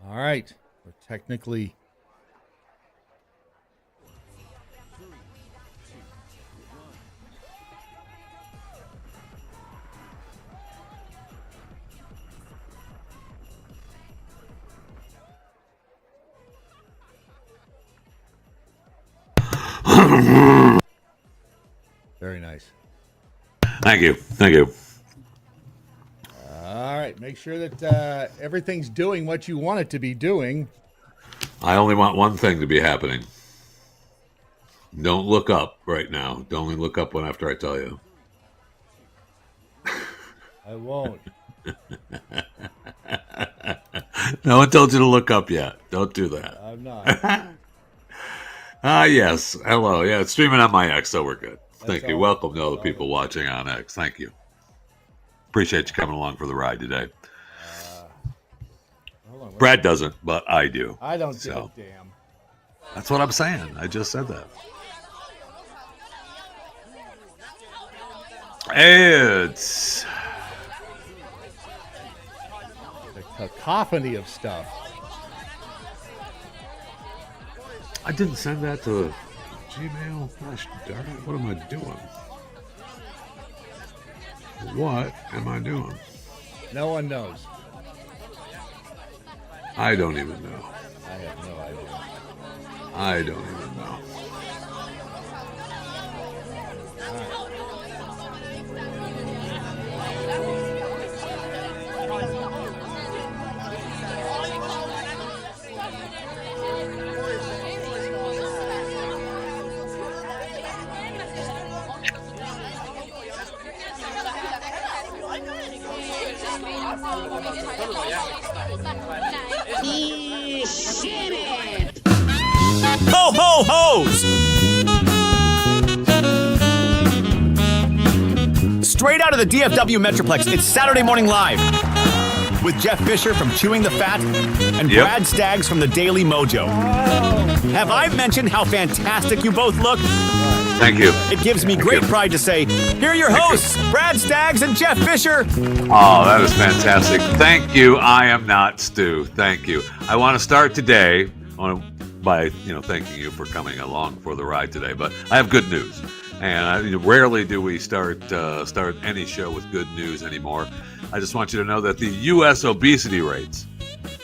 All right. We're technically... Very nice. Thank you. Thank you. All right. Make sure that everything's doing what you want it to be doing. I only want one thing to be happening. Don't look up right now. Don't only look up after I tell you. I won't. No one told you to look up yet. Don't do that. I'm not. Yes. Hello. Yeah, it's streaming on my X, so we're good. Thank you. all. Welcome to all the people watching on X. Thank you. Appreciate you coming along for the ride today. Hold on. Brad doesn't, but I do. I don't give a damn. That's what I'm saying. I just said that. It's The cacophony of stuff. I didn't send that to Gmail. Gosh darn it. What am I doing? What am I doing? No one knows. I don't even know. I have no idea. I don't even know. Ho, ho, hoes! Straight out of the DFW Metroplex, it's Saturday Morning Live with Jeff Fisher from Chewing the Fat and Brad Staggs from the Daily Mojo. Have I mentioned how fantastic you both look? Thank you. It gives me great pride to say, here are your hosts, Brad Staggs and Jeff Fisher. Oh, that is fantastic. Thank you. I am not Stu. Thank you. I want to start today by thanking you for coming along for the ride today. But I have good news, and rarely do we start any show with good news anymore. I just want you to know that the U.S. obesity rates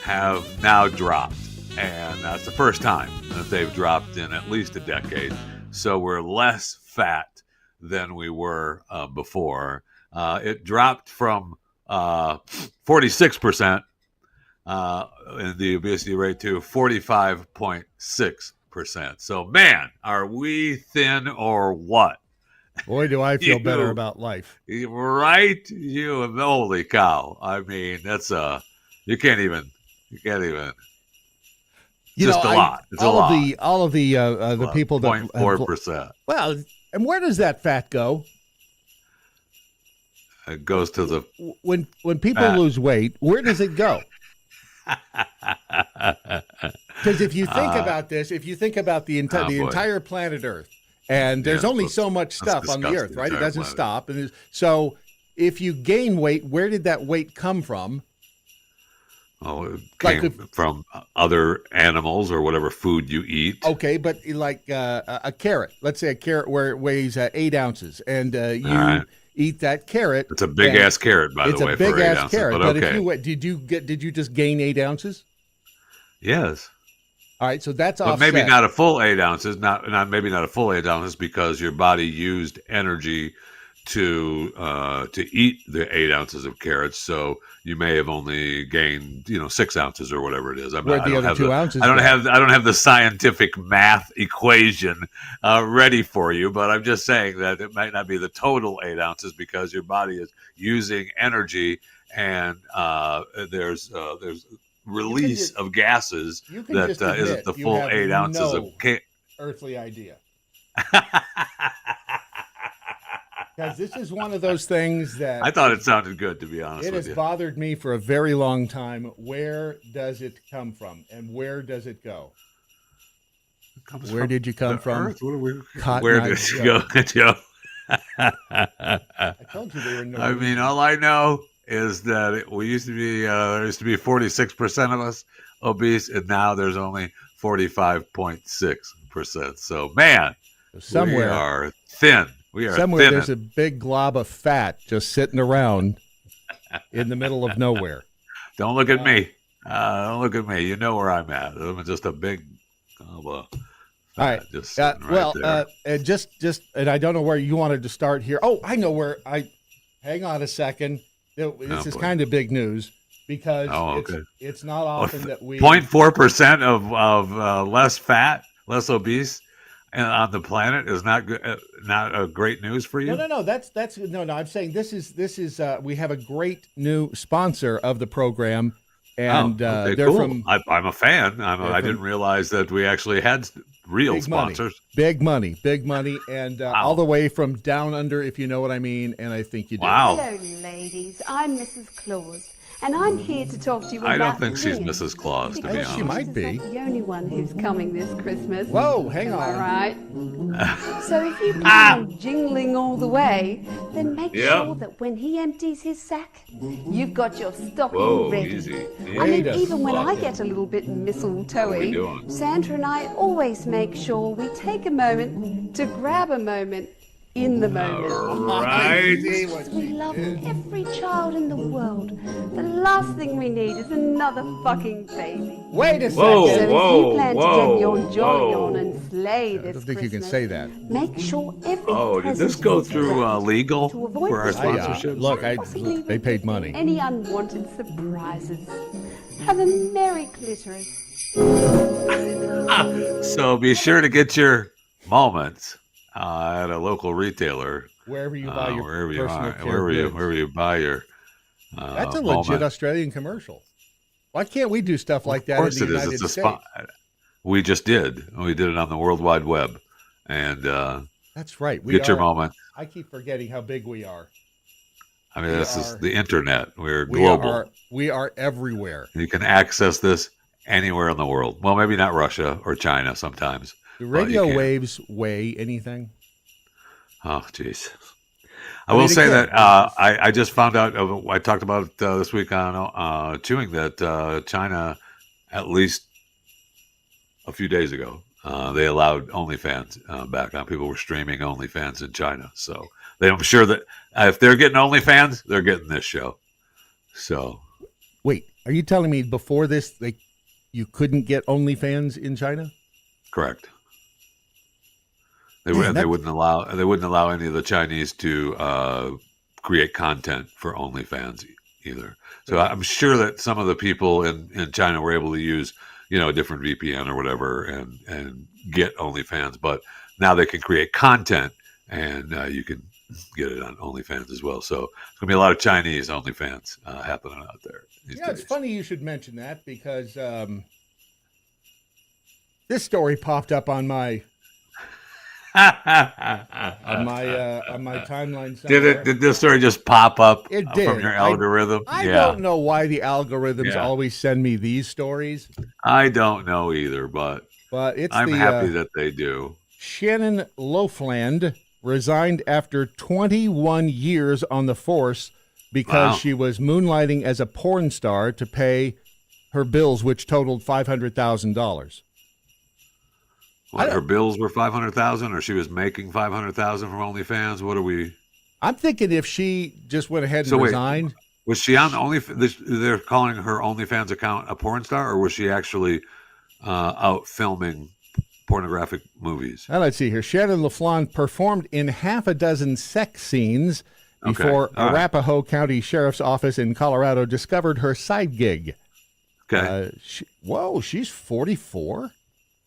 have now dropped, and that's the first time that they've dropped in at least a decade. So we're less fat than we were before. It dropped from 46% in the obesity rate to 45.6%. So, man, are we thin or what? Boy, do I feel better about life. Right? Holy cow. I mean, that's you can't even. Just a lot. It's all a lot. All of the people that 0.4%. Well, and where does that fat go? It goes to the when people lose weight. Where does it go? Because if you think about this, if you think about the entire planet Earth, and there's only so much stuff on the Earth, right? It doesn't stop, and so if you gain weight, where did that weight come from? Oh, it came from other animals or whatever food you eat. Okay, but like a carrot. Let's say a carrot where it weighs 8 ounces, and you eat that carrot. It's a big ass carrot, by the way. It's a big ass carrot. But if you did you just gain 8 ounces? Yes. All right, so that's but offset. Maybe not a full 8 ounces. Maybe not a full 8 ounces because your body used energy to eat the 8 ounces of carrots. So you may have only gained 6 ounces or whatever it is. I don't have 2 ounces. I don't have the scientific math equation ready for you, but I'm just saying that it might not be the total 8 ounces because your body is using energy, and there's release of gases that isn't the full 8 ounces of earthly idea. Because this is one of those things that... I thought it sounded good, to be honest with you. It has bothered me for a very long time. Where does it come from? And where does it go? Where did you come from? Earth? Where did you go, Joe? I told you they were no... I mean, all I know is that we used to be there used to be 46% of us obese, and now there's only 45.6%. So man, somewhere we are thin. We are somewhere thinning. there's a big glob of fat just sitting around in the middle of nowhere. Don't look at me. Don't look at me. You know where I'm at. I'm just a big glob of fat. All right. Just sitting there. And just, and I don't know where you wanted to start here. Oh, I know where. Hang on a second. This is kind of big news because it's not often that we 0.4% of less fat, less obese on the planet is not a great news for you. No. That's no. I'm saying this is we have a great new sponsor of the program, and they're cool. from. I'm a fan. I didn't realize that we actually had real sponsors. Big money, and all the way from down under, if you know what I mean. And I think you do. Wow. Hello, ladies. I'm Mrs. Claus. And I'm here to talk to you about I don't think she's ringing. Mrs. Claus, to be honest. She might be. She's not the only one who's coming this Christmas. Whoa, hang Am on. I right? So if you plan on jingling all the way, then make sure that when he empties his sack, you've got your stocking ready. Easy. And then even when I get a little bit mistletoe-y, Santa and I always make sure we take a moment to grab a moment in the moment. Right. We love every child in the world. The last thing we need is another fucking baby. Wait a second. So if you plan to get your jolly on and slay this I don't think you can Christmas, say that. make sure every Did this go through legal for our sponsorship? Look, they paid money. Any unwanted surprises. Have a merry clitoris. So be sure to get your moments at a local retailer, Wherever you buy your wherever you personal are, care wherever goods. you buy your. That's a legit Australian commercial. Why can't we do stuff like that in the United States? We just did. We did it on the World Wide Web, and that's right. Get your moment. I keep forgetting how big we are. I mean, this is the internet. We're global. We are everywhere. You can access this anywhere in the world. Well, maybe not Russia or China sometimes. Do radio waves weigh anything? Oh, jeez. I will say that I just found out. I talked about it this week on Chewing that China, at least a few days ago, they allowed OnlyFans back on. People were streaming OnlyFans in China, so I'm sure that if they're getting OnlyFans, they're getting this show. So, wait, are you telling me before this you couldn't get OnlyFans in China? Correct. They wouldn't allow any of the Chinese to create content for OnlyFans either. So I'm sure that some of the people in China were able to use a different VPN or whatever and get OnlyFans, but now they can create content and you can get it on OnlyFans as well. So it's gonna be a lot of Chinese OnlyFans happening out there. It's funny you should mention that because this story popped up on my on my timeline somewhere. Did this story just pop up it did. From your algorithm? I don't know why the algorithms always send me these stories. I don't know either, but I'm happy that they do. Shannon Loafland resigned after 21 years on the force because she was moonlighting as a porn star to pay her bills, which totaled $500,000. Her bills were $500,000, or she was making $500,000 from OnlyFans. What are we? I'm thinking if she just went ahead and resigned. Was she on they're calling her OnlyFans account a porn star, or was she actually out filming pornographic movies? Now, let's see here. Shannon LaFlamme performed in half a dozen sex scenes before Arapahoe County Sheriff's Office in Colorado discovered her side gig. Okay. She's 44?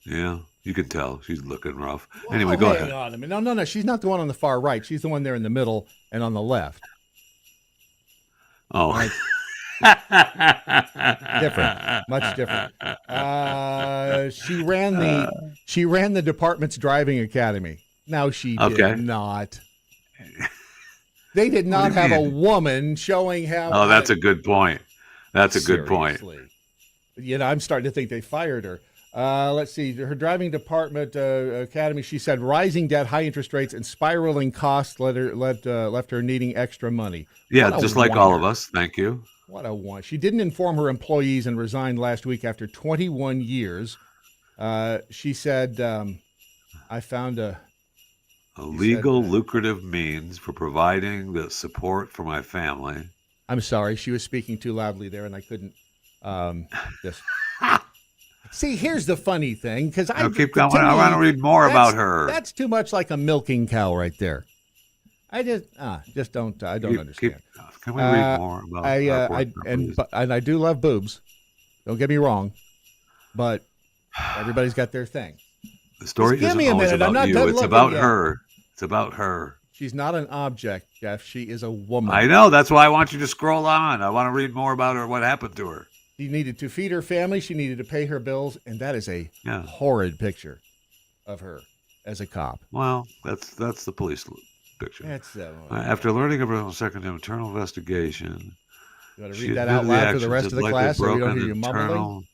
Yeah. You can tell she's looking rough. Anyway, go ahead. On a minute. No. She's not the one on the far right. She's the one there in the middle and on the left. Oh, different, much different. She ran the department's driving academy. No, she did not. They did not have a woman showing how. Oh, that's a good point. That's a good point. I'm starting to think they fired her. Let's see. Her driving department academy. She said rising debt, high interest rates, and spiraling costs left her needing extra money. Yeah, just like all of us. Thank you. What a one. She didn't inform her employees and resigned last week after 21 years. She said, "I found a legal, lucrative means for providing the support for my family." I'm sorry, she was speaking too loudly there, and I couldn't just. See, here's the funny thing, because keep going. I want to read more about her. That's too much like a milking cow right there. I just don't. I don't understand. Can we read more about? And I do love boobs. Don't get me wrong, but everybody's got their thing. The story isn't always about you. It's about her. It's about her. She's not an object, Jeff. She is a woman. I know. That's why I want you to scroll on. I want to read more about her. What happened to her? She needed to feed her family. She needed to pay her bills, and that is a horrid picture of her as a cop. Well, that's the police picture. After learning of her second internal investigation, you want to read that out loud for the rest of the class so we don't hear you mumbling?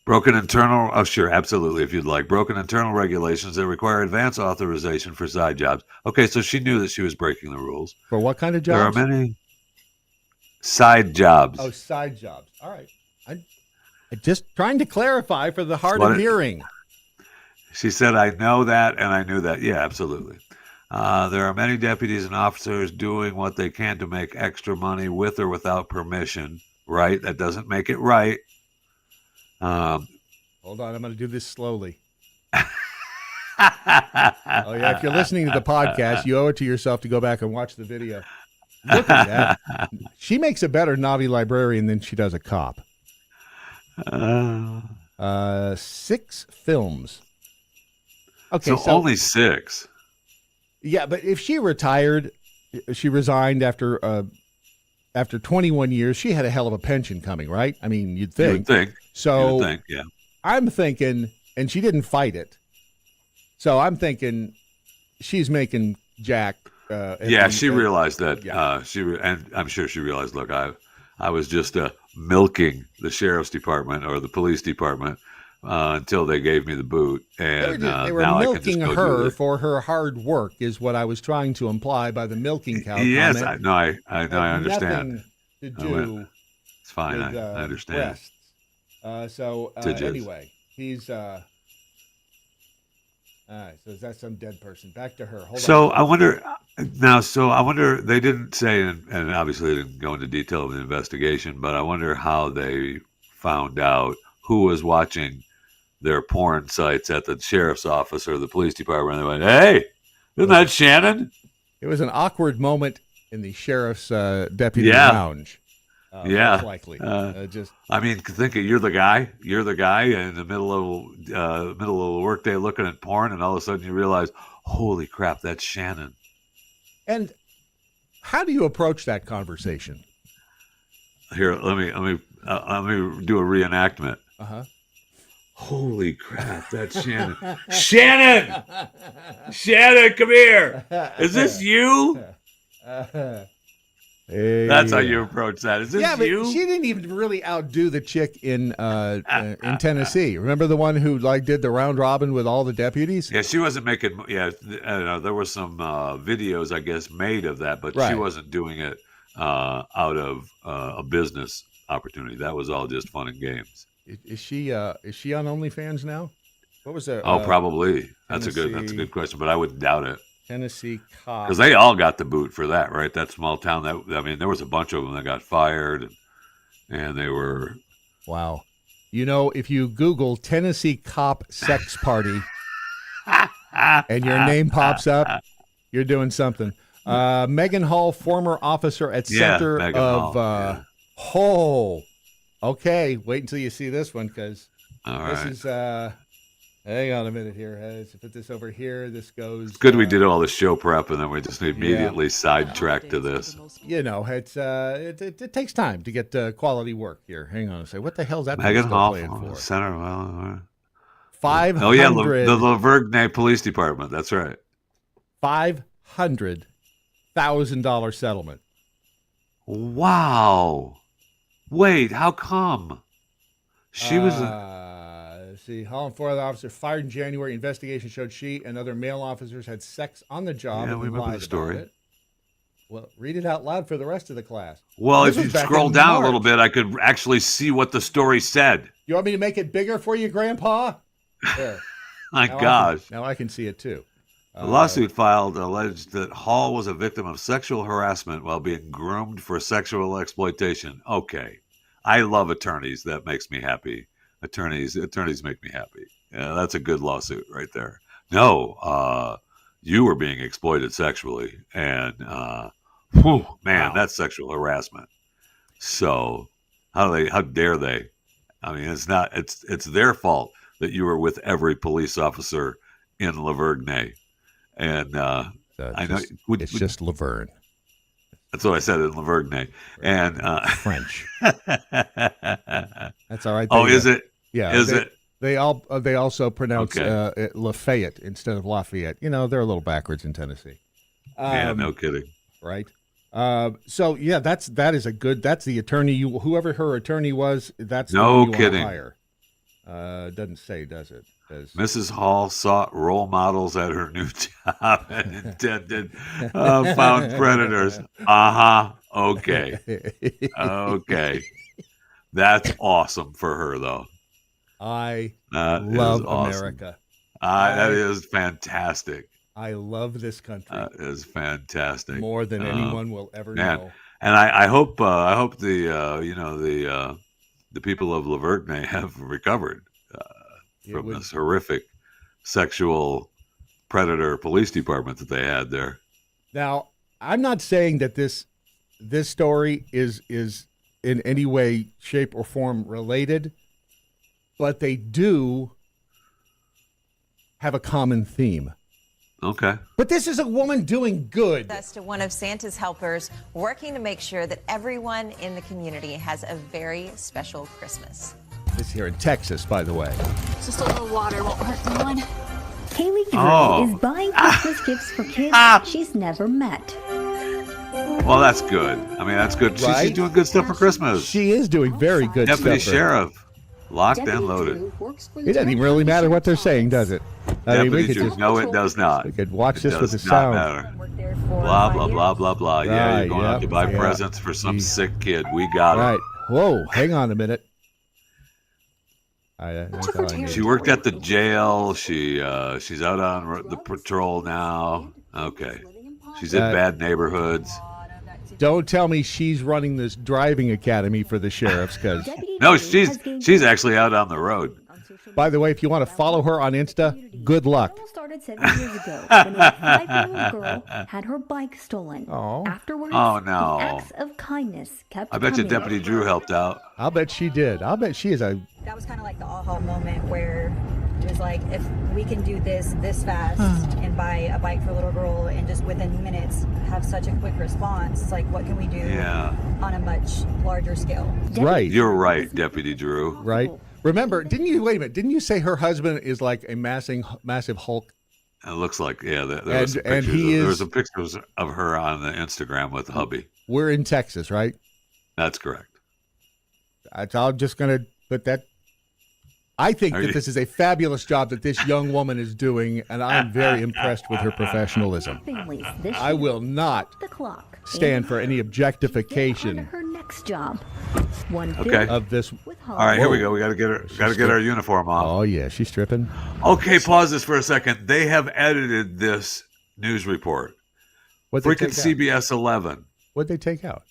Broken internal, sure, absolutely, if you'd like. Broken internal regulations that require advance authorization for side jobs. Okay, so she knew that she was breaking the rules. For what kind of jobs? There are many side jobs. Oh, side jobs. All right. I'm just trying to clarify for the hard of hearing. She said, I know that, and I knew that. Yeah, absolutely. There are many deputies and officers doing what they can to make extra money with or without permission. Right? That doesn't make it right. Hold on, I'm going to do this slowly. Oh, yeah, if you're listening to the podcast, you owe it to yourself to go back and watch the video. Look at that. She makes a better naughty librarian than she does a cop. 6 films. Okay, so only 6. Yeah, but if she resigned after 21 years, she had a hell of a pension coming, right? I mean, you'd think. You would think. So yeah. I'm thinking, and she didn't fight it. So I'm thinking she's making jack. She realized that. Yeah. And I'm sure she realized, look, I was just milking the sheriff's department or the police department until they gave me the boot. And they were now milking I can just her for her hard work is what I was trying to imply by the milking cow yes, comment. I understand. Nothing to do it's fine. with, I understand. Breasts. Anyway, he's all right. So that's some dead person. Back to her. Hold on. I wonder now. So I wonder. They didn't say, and obviously they didn't go into detail of the investigation. But I wonder how they found out who was watching their porn sites at the sheriff's office or the police department. They went, "Hey, isn't that Shannon?" It was an awkward moment in the sheriff's deputy lounge. Most likely. I mean, think you're the guy in the middle of the workday looking at porn, and all of a sudden you realize, holy crap, that's Shannon. And how do you approach that conversation? Here, let me do a reenactment. Holy crap, that's Shannon. Shannon, come here. Is this you? That's how you approach that. Is this you? But she didn't even really outdo the chick in Tennessee. Remember the one who did the round robin with all the deputies? Yeah, she wasn't making. Yeah, I don't know. There were some videos, I guess, made of that, but she wasn't doing it out of a business opportunity. That was all just fun and games. Is she on OnlyFans now? What was that? Probably. That's a good question, but I wouldn't doubt it. Tennessee cop. Because they all got the boot for that, right? That small town. There was a bunch of them that got fired, and they were. Wow. If you Google Tennessee cop sex party, and your name pops up, you're doing something. Megan Hall, former officer at Center of. Okay. Wait until you see this one, because this is. Hang on a minute here. Let's put this over here. This goes. It's good we did all the show prep, and then we just immediately sidetracked to this. It takes time to get quality work here. Hang on a second. What the hell is that? Megan Hall, Center. Well, 500. Oh yeah, the La Vergne Police Department. That's right. $500,000 settlement. Wow. Wait, how come? She was. Let's see. Hall and 4 other officers fired in January. Investigation showed she and other male officers had sex on the job. Yeah, and we remember lied the story. about it. Well, read it out loud for the rest of the class. Well, This if was you back scroll in down March. a little bit, I could actually see what the story said. You want me to make it bigger for you, Grandpa? There. My Now gosh. now I can see it too. The lawsuit filed alleged that Hall was a victim of sexual harassment while being groomed for sexual exploitation. Okay. I love attorneys. That makes me happy. Attorneys make me happy. Yeah, that's a good lawsuit right there. No, you were being exploited sexually, and that's sexual harassment. So how dare they? I mean, it's their fault that you were with every police officer in Lavergne. And I know it's just Laverne. That's what I said in Lavergne. And French. That's all right. Is it? Yeah. Is it? They also pronounce Lafayette instead of Lafayette. You know, they're a little backwards in Tennessee. Yeah, no kidding. Right. So yeah, that's the attorney whoever her attorney was. That's no the one kidding. You want to hire. Doesn't say, does it? Mrs. Hall sought role models at her new job and intended found predators. Okay. Okay. That's awesome for her, though. I love awesome. America. That is fantastic. I love this country. That is fantastic. More than anyone will ever know. And I hope the people of Lavergne have recovered from this horrific sexual predator police department that they had there. Now, I'm not saying that this story is in any way, shape, or form related, but they do have a common theme. Okay. But this is a woman doing good. That's to one of Santa's helpers working to make sure that everyone in the community has a very special Christmas. This here in Texas, by the way. Just a little water won't hurt anyone. Kaylee Drew is buying Christmas gifts for kids she's never met. Well, that's good. I mean, that's good. Right? She's doing good stuff for Christmas. She is doing very good Deputy stuff. Sheriff, locked and loaded. It doesn't even really matter what they're saying, does it? No, it does not. We could watch this with the sound. sound. Blah, blah, blah, blah, blah. Right, yeah, you're going out to buy presents for some sick kid. We got it. Right. Whoa, hang on a minute. She worked at the jail. She's out on the patrol now. Okay. She's in bad neighborhoods. Don't tell me she's running this driving academy for the sheriffs, because no, she's actually out on the road. By the way, if you want to follow her on Insta, good luck. It started 7 years ago when a 5-year-old girl had her bike stolen. Oh. Afterwards, Oh, no. the acts of kindness kept I bet you coming. Deputy Drew helped out. I'll bet she did. I'll bet she is a... That was kind of like the aha moment where it was like, if we can do this fast and buy a bike for a little girl and just within minutes have such a quick response, it's like, what can we do on a much larger scale? Right. You're right, Deputy Drew. Right. Remember, didn't you say her husband is like a massive Hulk? It looks like, there was some pictures of her on the Instagram with hubby. We're in Texas, right? That's correct. I'm just going to put that. I think that this is a fabulous job that this young woman is doing, and I'm very impressed with her professionalism. I will not stand for any objectification her next job. Of this. All right, here we go. We got to get her. Got to get our uniform off. Oh yeah, she's stripping. Okay, pause this for a second. They have edited this news report. Freaking CBS 11. What'd they take out?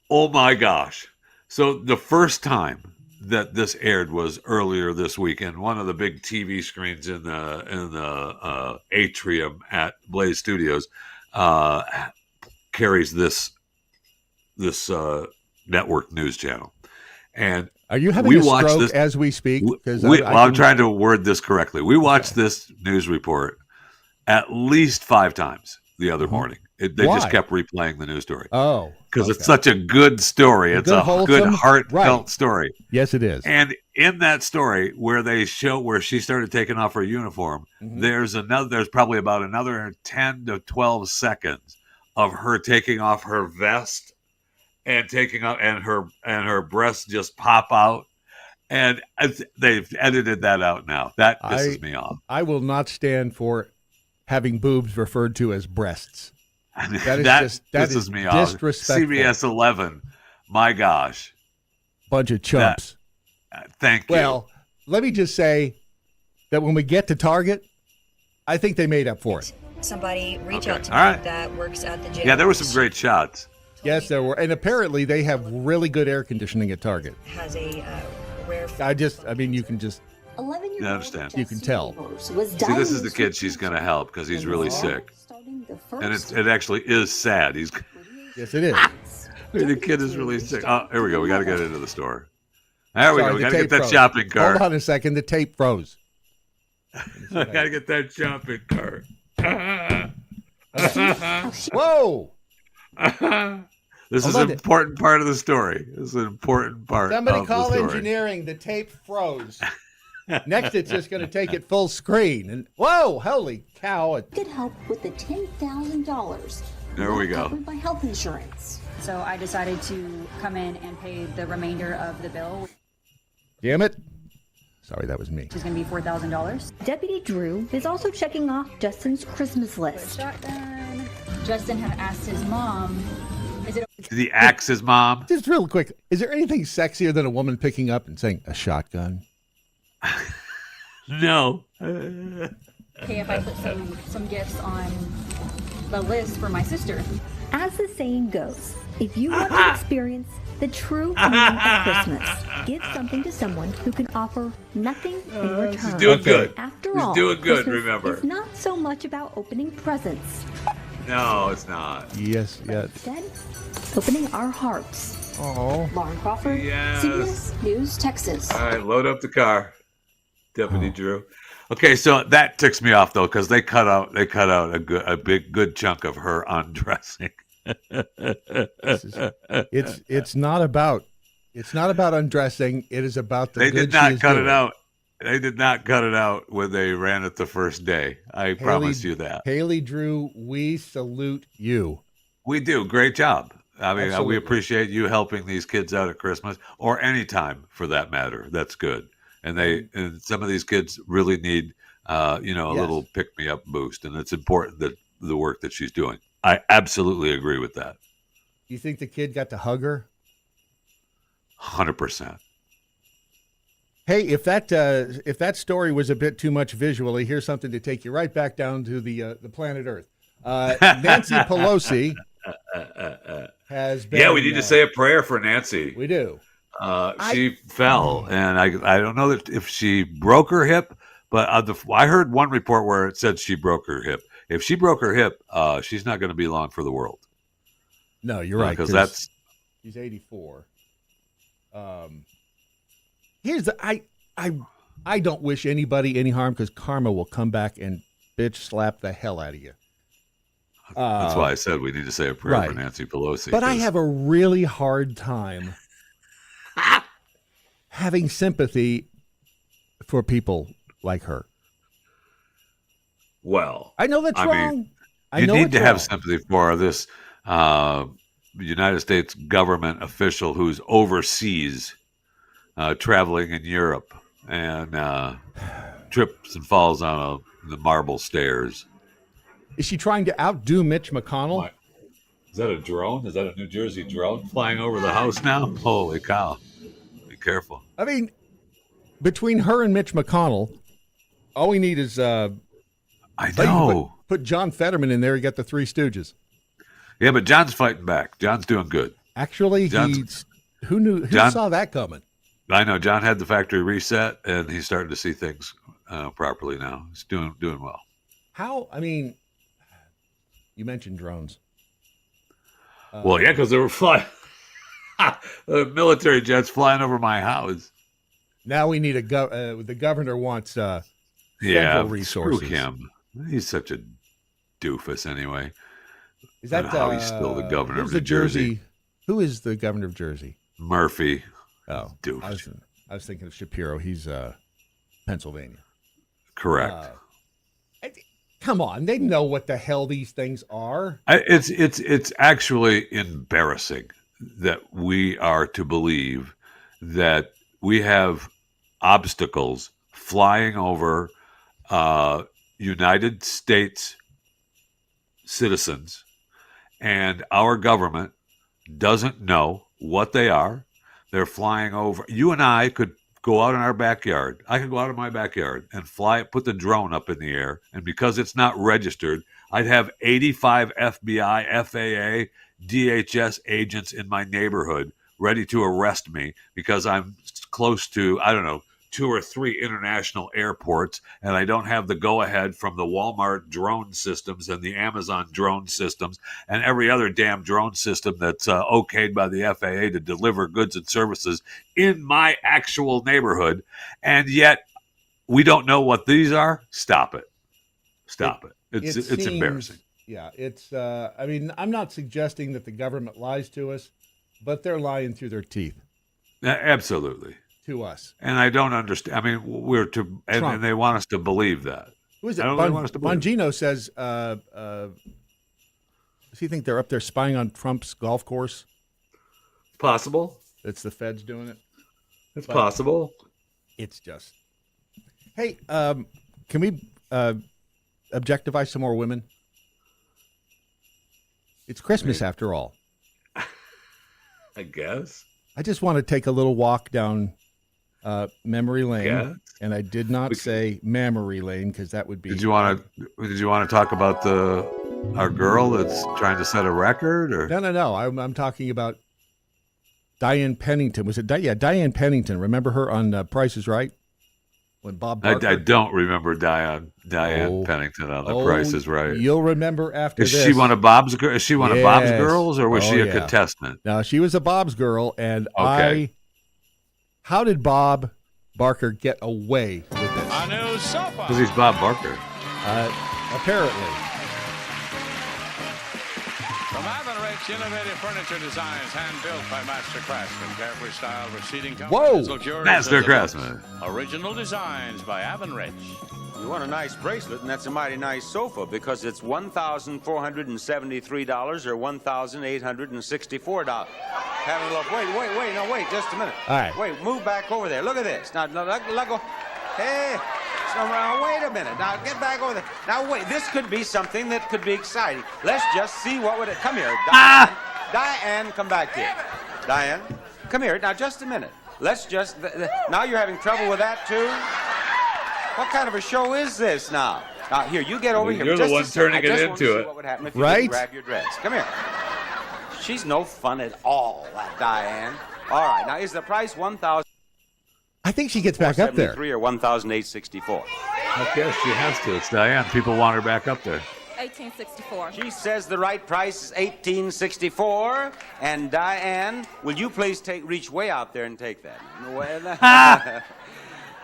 Oh my gosh! So the first time that this aired was earlier this week, and one of the big TV screens in the atrium at Blaze Studios carries this network news channel. And are you having a stroke as we speak? I'm trying to word this correctly. We watched this news report at least 5 times the other morning. They just kept replaying the news story. Oh. Because it's such a good story. It's a good, heartfelt story. Yes, it is. And in that story where they show where she started taking off her uniform, there's probably about another 10 to 12 seconds of her taking off her vest and taking off, and her breasts just pop out. And they've edited that out now. That pisses me off. I will not stand for having boobs referred to as breasts. That pisses me off. Disrespectful. CBS 11, my gosh. Bunch of chumps. Thank you. Well, let me just say that when we get to Target, I think they made up for it. Somebody reach out to me that works at the gym. Yeah, there were some great shots. Yes, there were. And apparently they have really good air conditioning at Target. Has a rare... you can just... 11-year-old I understand. You can tell. See, this is the kid she's going to help because he's really sick. And it actually is sad. Yes, it is. The kid is really sick. Oh, here we go. We got to get into the store. There we go. We got to get that shopping cart. Hold on a second. The tape froze. I got to get that shopping cart. Whoa! This is an important part of the story. This is an important part. Somebody call engineering. The tape froze. Next, it's just going to take it full screen. And whoa, holy cow! It could help with the $10,000. There we go. Covered by health insurance. So I decided to come in and pay the remainder of the bill. Damn it! Sorry, that was me. Which is going to be $4,000. Deputy Drew is also checking off Justin's Christmas list. Shotgun. Justin had asked his mom, Did he axe his mom? Just real quick, is there anything sexier than a woman picking up and saying, a shotgun? No. Okay, if I put some gifts on the list for my sister. As the saying goes, if you want to experience the true meaning of Christmas, give something to someone who can offer nothing in return. She's doing good. After all, doing good, Christmas remember. It's not so much about opening presents. No, it's not. Yes. Instead, opening our hearts. Oh. Lauren Crawford, Yes. CBS News, Texas. All right, load up the car, Deputy Drew. Okay, so that ticks me off though, because they cut out a good chunk of her undressing. It's not about undressing. It is about the. They good did not she is cut doing. it out. They did not cut it out when they ran it the first day. I promise you that. Haley Drew, we salute you. We do. Great job. I mean, Absolutely. we appreciate you helping these kids out at Christmas or any time for that matter. That's good. And some of these kids really need, a little pick-me-up boost. And it's important that the work that she's doing. I absolutely agree with that. You think the kid got to hug her? 100%. Hey, if that story was a bit too much visually, here's something to take you right back down to the planet Earth. Nancy Pelosi has been. Yeah, we need to say a prayer for Nancy. We do. She fell, and I don't know if she broke her hip, but I heard one report where it said she broke her hip. If she broke her hip, she's not going to be long for the world. No, you're right. Because she's 84. Here's the I don't wish anybody any harm because karma will come back and bitch slap the hell out of you. That's why I said we need to say a prayer right. for Nancy Pelosi. But I have a really hard time having sympathy for people like her. Well, I know that's wrong. You need to have sympathy for this United States government official who's overseas traveling in Europe and trips and falls on the marble stairs. Is she trying to outdo Mitch McConnell? What? Is that a drone? Is that a New Jersey drone flying over the house now? Holy cow. Be careful. I mean, between her and Mitch McConnell, all we need is I know. Put John Fetterman in there, you got the Three Stooges. Yeah, but John's fighting back. John's doing good. Actually, who saw that coming? I know. John had the factory reset, and he's starting to see things properly now. He's doing well. How? I mean, you mentioned drones. Well, yeah, because they were flying. The military jets flying over my house. Now we need the governor wants federal resources. Screw him. He's such a doofus anyway. Is that how he's still the governor of New Jersey? Who is the governor of Jersey? Murphy. Oh, doofus. I was thinking of Shapiro. He's Pennsylvania. Correct. Come on, they know what the hell these things are. It's actually embarrassing that we are to believe that we have obstacles flying over United States citizens, and our government doesn't know what they are. They're flying over. You and I could go out in our backyard. I could go out in my backyard and put the drone up in the air. And because it's not registered, I'd have 85 FBI, FAA, DHS agents in my neighborhood ready to arrest me because I'm close to, 2 or 3 international airports, and I don't have the go-ahead from the Walmart drone systems and the Amazon drone systems and every other damn drone system that's okayed by the FAA to deliver goods and services in my actual neighborhood, and yet we don't know what these are. Stop it. Stop it. It's embarrassing. Yeah, it's, I'm not suggesting that the government lies to us, but they're lying through their teeth. Absolutely. To us. And I don't understand. I mean, and they want us to believe that. Who is it? Bongino says, does he think they're up there spying on Trump's golf course? Possible. It's the feds doing it? It's possible. It's just. Hey, can we objectify some more women? It's Christmas after all. I guess. I just want to take a little walk down memory lane, and I did not say mammary lane because that would be. Did you want to talk about our girl that's trying to set a record, or no? I'm talking about Diane Pennington. Was it? Yeah, Diane Pennington. Remember her on Price is Right? When Bob Barker? I don't remember Diane Pennington on The Price is Right. You'll remember after this. Is she one of Bob's girls, or was she a contestant? No, she was a Bob's girl, and how did Bob Barker get away with this? Because he's Bob Barker. Apparently. From Avonrich, innovative furniture designs, hand-built by master craftsmen. Carefree style, receding comfort. Whoa! Master craftsman. Original designs by Avonrich. You want a nice bracelet, and that's a mighty nice sofa because it's $1,473 or $1,864. Have a look. Wait, just a minute. All right. Wait, move back over there. Look at this. Now, let go. Hey, now, wait a minute. Now, get back over there. Now, wait, this could be something that could be exciting. Let's just see what would it... Come here, Diane. Diane, come back here. Diane, come here. Now, just a minute. Let's just... Now you're having trouble with that, too? What kind of a show is this now? Now, here, you get over here. You're the one turning it into it. What would happen if you didn't grab your dress? Come here. She's no fun at all, that Diane. All right, now is the price $1,000? I think she gets back up there. $1,473 or $1,864? Okay, she has to. It's Diane. People want her back up there. $1,864. She says the right price is $1,864. And Diane, will you please reach way out there and take that?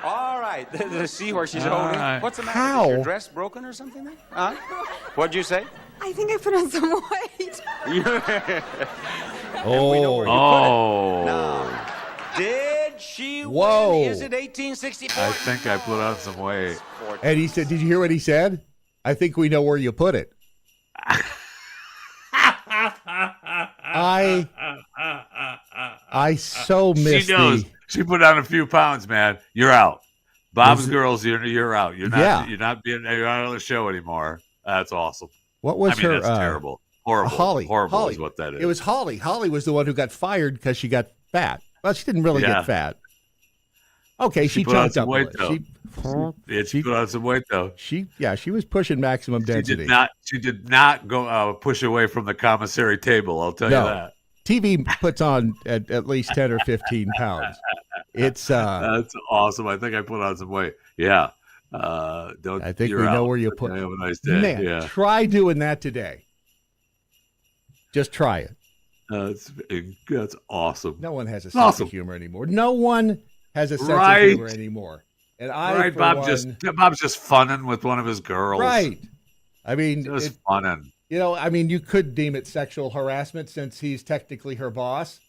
All right. See where she's holding. Right. What's the matter? How? Is your dress broken or something? Huh? What'd you say? I think I put on some weight. Now, did she win? Is it $1,864? I think I put on some weight. And he said, did you hear what he said? I think we know where you put it. I so miss She knows. She put on a few pounds, man. You're out. Bob's girls, you're out. You're not on the show anymore. That's awesome. What was her? That's terrible. Horrible. Holly. Horrible is what that is. It was Holly. Holly was the one who got fired because she got fat. Well, she didn't really get fat. Okay, she jumped up. Weight, she put on some weight though. She was pushing maximum density. She did not go push away from the commissary table. I'll tell you that. TV puts on at least 10 or 15 pounds. It's that's awesome. I think I put on some weight. Yeah. I think we know where you put it. Have a nice day. Man, try doing that today. Just try it. That's awesome. No one has a sense of humor anymore. No one has a sense of humor anymore. And Bob's just funning with one of his girls. Right. I mean, just funning. You could deem it sexual harassment since he's technically her boss.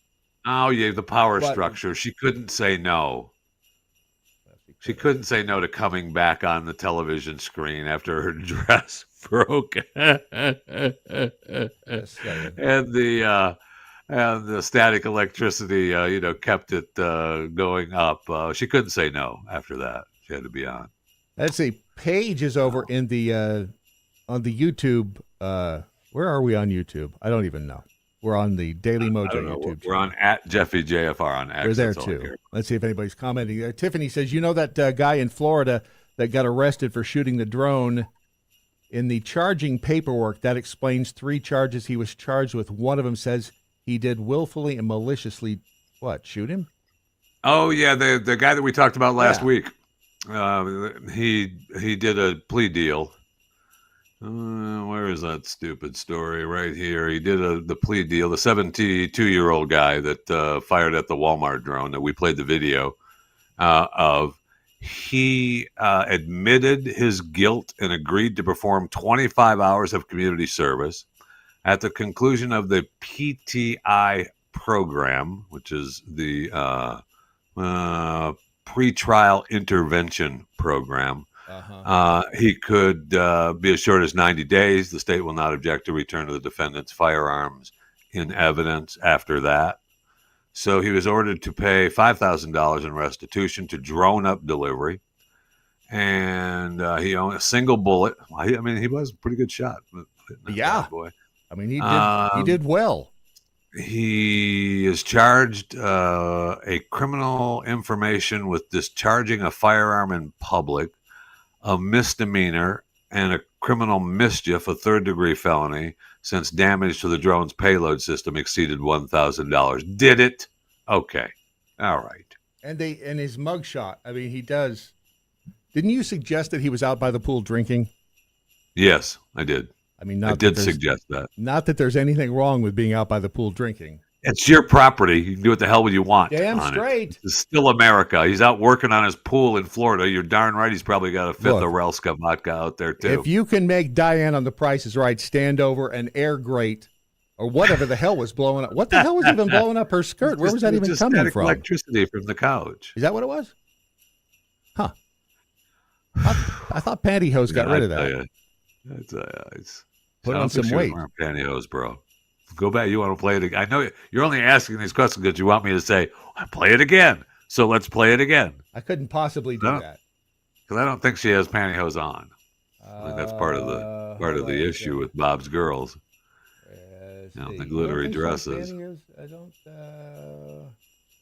Oh, yeah, the power structure. She couldn't say no. She couldn't say no to coming back on the television screen after her dress broke. And and the static electricity, kept it going up. She couldn't say no after that. She had to be on. Let's see. Paige is over in the on the YouTube. Where are we on YouTube? I don't even know. We're on the Daily Mojo YouTube. We're on at Jeffy JFR on X. We're there too. Let's see if anybody's commenting. Tiffany says, you know that guy in Florida that got arrested for shooting the drone? In the charging paperwork, that explains 3 charges he was charged with. One of them says he did willfully and maliciously, shoot him? Oh, yeah, the guy that we talked about last week. He did a plea deal. Where is that stupid story? Right here. He did the plea deal. The 72-year-old guy that fired at the Walmart drone that we played the video of. He admitted his guilt and agreed to perform 25 hours of community service. At the conclusion of the PTI program, which is the pretrial intervention program, he could be as short as 90 days. The state will not object to return to the defendant's firearms in evidence after that. So he was ordered to pay $5,000 in restitution to drone up delivery. And he owned a single bullet. I mean, he was a pretty good shot. Yeah. Boy. I mean, he did well. He is charged a criminal information with discharging a firearm in public, a misdemeanor, and a criminal mischief, a third-degree felony, since damage to the drone's payload system exceeded $1,000. Did it? Okay. All right. And his mugshot, I mean, he does. Didn't you suggest that he was out by the pool drinking? Yes, I did. I mean, I did suggest that. Not that there's anything wrong with being out by the pool drinking. It's your property. You can do what the hell you want. Damn straight. It's still America. He's out working on his pool in Florida. You're darn right. He's probably got a 5th Orelska vodka out there, too. If you can make Diane on The Price is Right stand over an air grate or whatever the hell was blowing up. What the hell was even blowing up her skirt? Where was that even coming from? Electricity from the couch. Is that what it was? Huh. I thought pantyhose got rid of that. Put on some weight. Pantyhose, bro. Go back. You want to play it again? I know you're only asking these questions because you want me to say, play it again. So let's play it again. I couldn't possibly do that. Because I don't think she has pantyhose on. I think that's part of the issue with Bob's girls. The glittery dresses. I don't.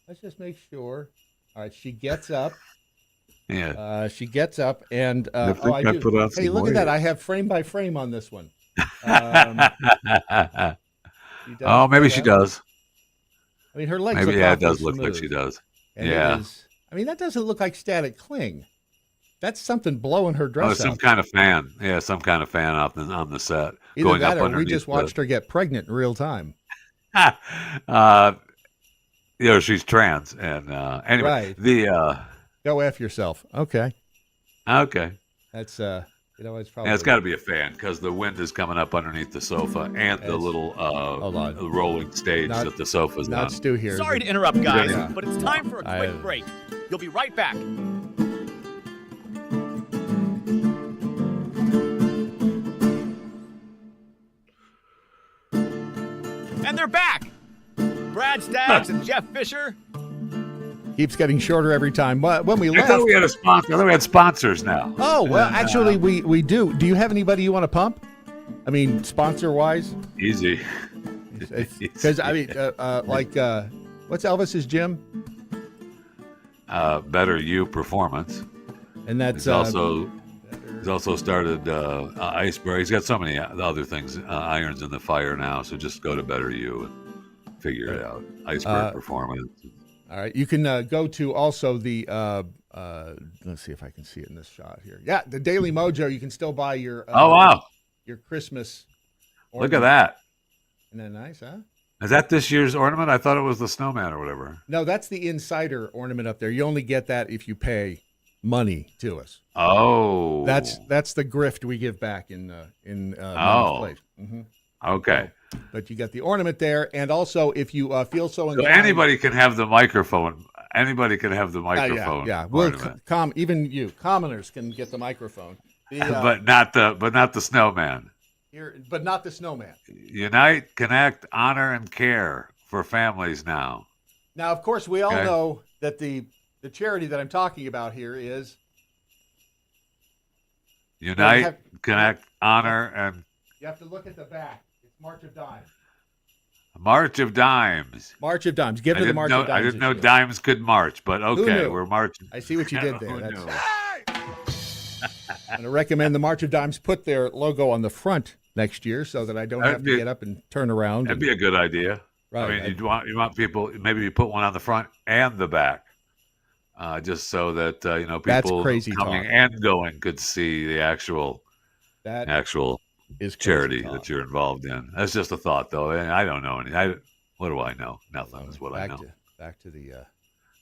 Let's just make sure. All right, she gets up. Yeah. She gets up and I put on hey, look at that! I have frame by frame on this one. Maybe she does. I mean, her legs. Maybe it does look like she does. And I mean, that doesn't look like static cling. That's something blowing her dress some out. kind of fan. Yeah, some kind of fan on the set. Either going that up or we just watched her get pregnant in real time. She's trans. And anyway, right. Go F yourself. Okay. That's, it's probably. It's got to be a fan because the wind is coming up underneath the sofa and the little rolling stage that the sofa's on. Not Stu here. Sorry to interrupt, guys, but it's time for a quick break. You'll be right back. And they're back. Brad Staggs and Jeff Fisher. Keeps getting shorter every time. When we left, I thought we had a sponsor. I thought we had sponsors now. Oh, well, actually, we do. Do you have anybody you want to pump? I mean, sponsor-wise? Easy. Because, I mean, what's Elvis's gym? Better You Performance. And that's... He's also started Iceberg. He's got so many other things, irons in the fire now, so just go to Better You and figure it out. Iceberg Performance. All right. You can go to also the, let's see if I can see it in this shot here. Yeah, the Daily Mojo. You can still buy your your Christmas ornament. Look at that. Isn't that nice, huh? Is that this year's ornament? I thought it was the snowman or whatever. No, that's the insider ornament up there. You only get that if you pay money to us. Oh. That's the grift we give back in place. Mm-hmm. Okay. But you got the ornament there, and also if you feel so inclined, anybody can have the microphone. Anybody can have the microphone. Yeah. Even you commoners can get the microphone. But not the snowman. But not the snowman. Unite, connect, honor, and care for families now. Now, of course, we all know that the charity that I'm talking about here is Unite, Connect, Honor, and... You have to look at the back. It's March of Dimes. March of Dimes. March of Dimes. Give her the March of Dimes. I didn't know dimes could march, but okay, we're marching. I see what you did there. I'm going to recommend the March of Dimes put their logo on the front next year so that I don't have to get up and turn around. That'd be a good idea. Right. I mean, you want people, maybe you put one on the front and the back, just so that people coming and going could see the actual charity that you're involved in. That's just a thought, though. I don't know any. What do I know? Nothing is what I know. Back to the.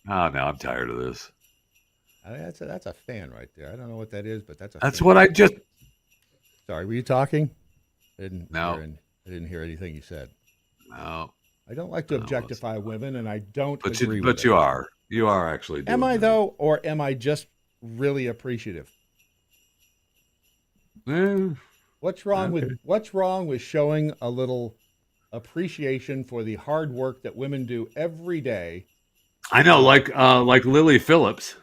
Oh, no, I'm tired of this. I mean, that's a fan right there. I don't know what that is, but that's fan. What I just. Sorry, were you talking? I didn't hear anything you said. No. I don't like to objectify women, and I don't agree with But you are. You are actually doing Am I, though, or am I just really appreciative? What's wrong with showing a little appreciation for the hard work that women do every day? I know, like Lily Phillips,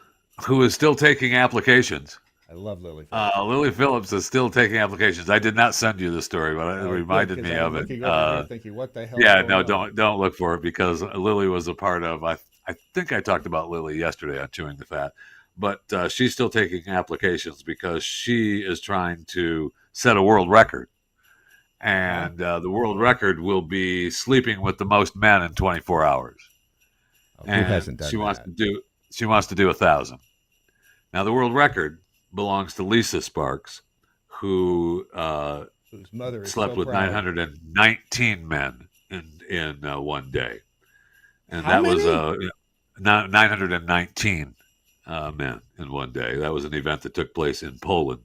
who is still taking applications. I love Lily Phillips. Lily Phillips is still taking applications. I did not send you the story, but it reminded me of it. Thinking, what the hell? Yeah, no, don't look for it, because Lily was a part of. I think I talked about Lily yesterday on Chewing the Fat, but she's still taking applications because she is trying to set a world record, and the world record will be sleeping with the most men in 24 hours. Who hasn't done that? She wants to do 1,000. Now the world record belongs to Lisa Sparks, whose mother slept with 919 men in one day, and How many? Was 919 men in one day. That was an event that took place in Poland.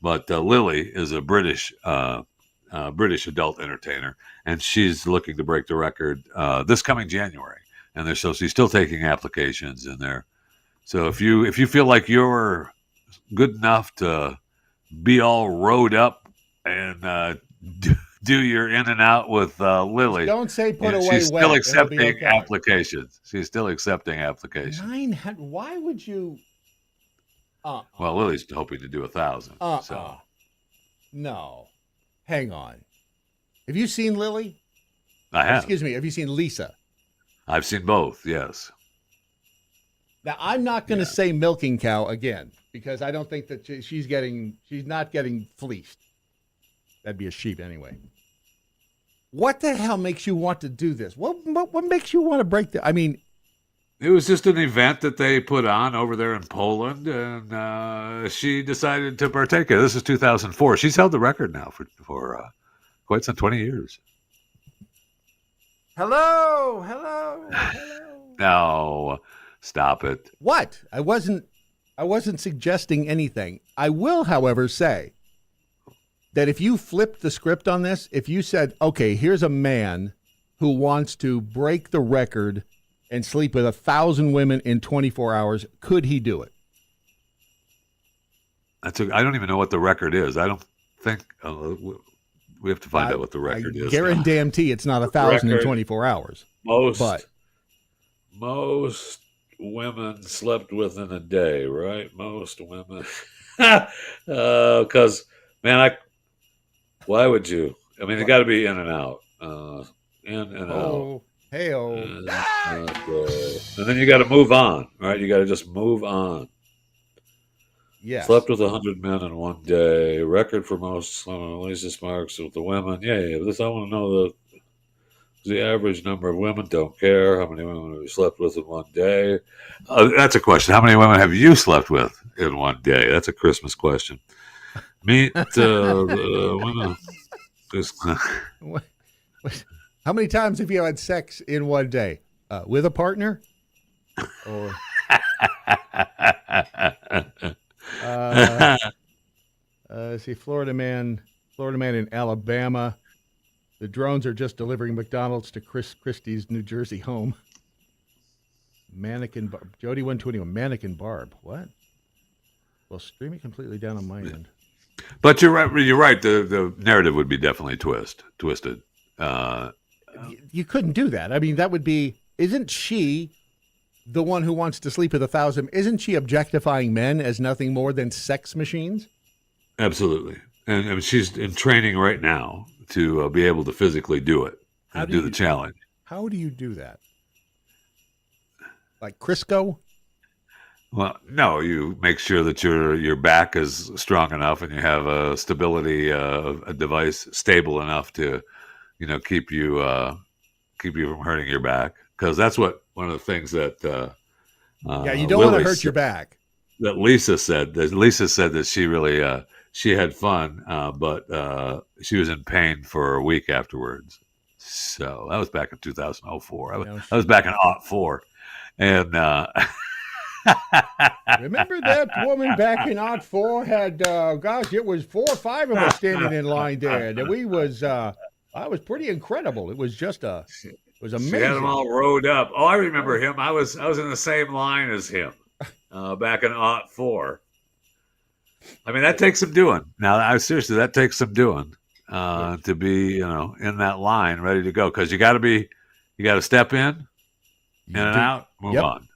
But Lily is a British adult entertainer, and she's looking to break the record this coming January. And so she's still taking applications in there. So if you feel like you're good enough to be all rode up and do your in and out with Lily, don't say put away. She's still accepting applications. She's still accepting applications. 900. Why would you? Well, Lily's hoping to do 1,000. So. No. Hang on. Have you seen Lily? I have. Excuse me. Have you seen Lisa? I've seen both, yes. Now, I'm not going to say milking cow again, because I don't think that she's not getting fleeced. That'd be a sheep anyway. What the hell makes you want to do this? What makes you want to break the? I mean, it was just an event that they put on over there in Poland, and she decided to partake in it. This is 2004. She's held the record now for quite some 20 years. Hello. No, stop it. What? I wasn't suggesting anything. I will, however, say that if you flipped the script on this, if you said, okay, here's a man who wants to break the record and sleep with 1,000 women in 24 hours, could he do it? I don't even know what the record is. I don't think we have to find out what the record is. Guarantee it's not 1,000 in 24 hours. Most women slept with in a day, right? Most women. Because, man, why would you? I mean, it got to be in and out. In and out. Hey-oh. And then you got to move on, right? You got to just move on. Yes. Slept with 100 men in one day. Record for most. Lisa Sparks with the women. Yeah. This I want to know the average number of women. Don't care how many women have you slept with in one day. That's a question. How many women have you slept with in one day? That's a Christmas question. Meet the women. How many times have you had sex in one day? With a partner? Or see, Florida man in Alabama. The drones are just delivering McDonald's to Christie's New Jersey home. Mannequin Jody 121. Mannequin Barb. What? Well, streaming completely down on my end. But you're right. The narrative would be definitely twisted. You couldn't do that. I mean, that would be. Isn't she the one who wants to sleep with 1,000? Isn't she objectifying men as nothing more than sex machines? Absolutely, and she's in training right now to be able to physically do it and do the challenge. How do you do that? Like Crisco? Well, no, you make sure that your back is strong enough and you have a stability a device stable enough to, keep you from hurting your back, because that's one of the things that you don't want to hurt your back. That Lisa said that she really she had fun, but she was in pain for a week afterwards. So that was back in 2004. I was back in 2004, and. Remember that woman back in 2004 had, it was 4 or 5 of us standing in line there. And I was pretty incredible. It was just it was amazing. She had them all rode up. Oh, I remember him. I was in the same line as him back in 2004. I mean, that takes some doing. Now, seriously, that takes some doing to be, in that line, ready to go. Because you got to step in and out, move on.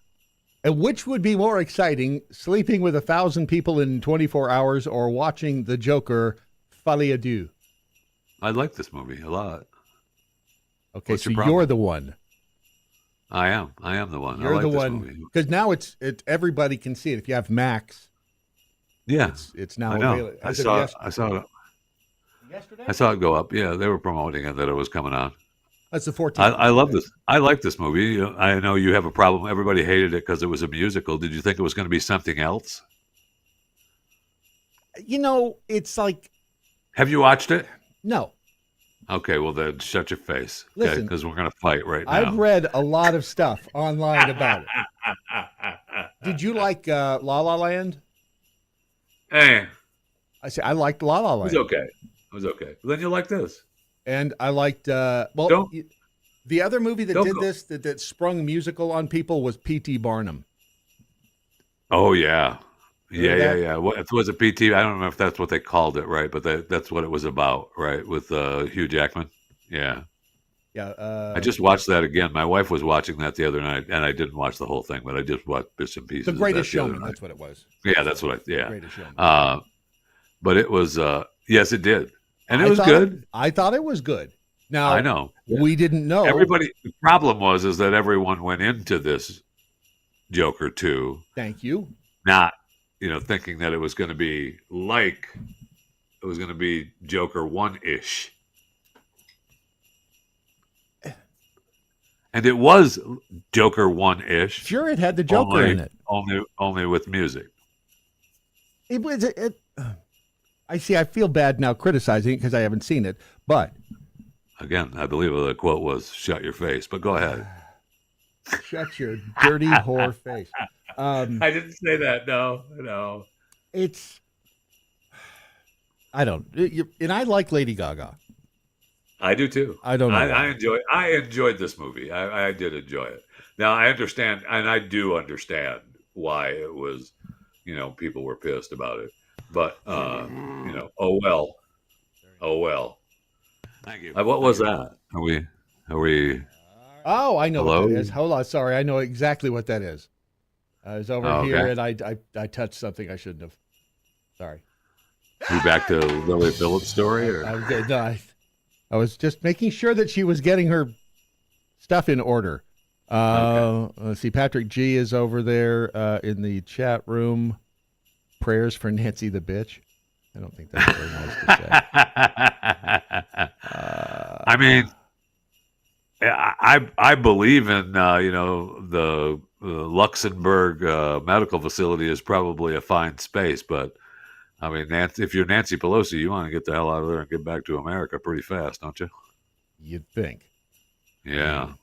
And which would be more exciting, sleeping with 1,000 people in 24 hours or watching The Joker, Folie à Deux? I like this movie a lot. Okay, so you're the one. I am the one. You're the one. Because now it's everybody can see it. If you have Max, it's now available. I saw it. Yesterday? I saw it go up. Yeah, they were promoting it, that it was coming on. That's the 14th. I love this. I like this movie. I know you have a problem. Everybody hated it because it was a musical. Did you think it was going to be something else? It's like. Have you watched it? No. Okay, well then shut your face. Okay, because we're going to fight right now. I've read a lot of stuff online about it. Did you like La La Land? Hey. I liked La La Land. It was okay. Well, then you like this. And I liked, the other movie that did this, that sprung musical on people was P.T. Barnum. Oh, yeah. Yeah. What was it, P.T.? I don't know if that's what they called it, right? But that's what it was about, right? With Hugh Jackman. Yeah. Yeah. I just watched that again. My wife was watching that the other night, and I didn't watch the whole thing, but I just watched bits and pieces. The Greatest Showman, that's what it was. Yeah, that's what The Greatest Showman. But it was, yes, it did. And it was good. I thought it was good. Now, I know. We didn't know. The problem is that everyone went into this Joker 2. Thank you. Not, thinking that it was going to be Joker 1-ish. And it was Joker 1-ish. Sure, it had the Joker in it. Only with music. It was I feel bad now criticizing it because I haven't seen it, but again, I believe the quote was "Shut your face," but go ahead. Shut your dirty whore face. I didn't say that. No. And I like Lady Gaga. I do too. I don't know. I enjoyed this movie. I did enjoy it. Now I understand, and I do understand why it was, people were pissed about it. But oh well. Thank you. What was that? Are we? Oh, I know what that is. Hold on, sorry, I know exactly what that is. I was over here and I touched something I shouldn't have. Sorry. You back to Lily Phillips' story? Or? I was just making sure that she was getting her stuff in order. Let's see. Patrick G is over there in the chat room. Prayers for Nancy the bitch. I don't think that's very nice to say. I mean, I believe in the Luxembourg medical facility is probably a fine space, but I mean, if you're Nancy Pelosi, you want to get the hell out of there and get back to America pretty fast, don't you? You'd think. Yeah.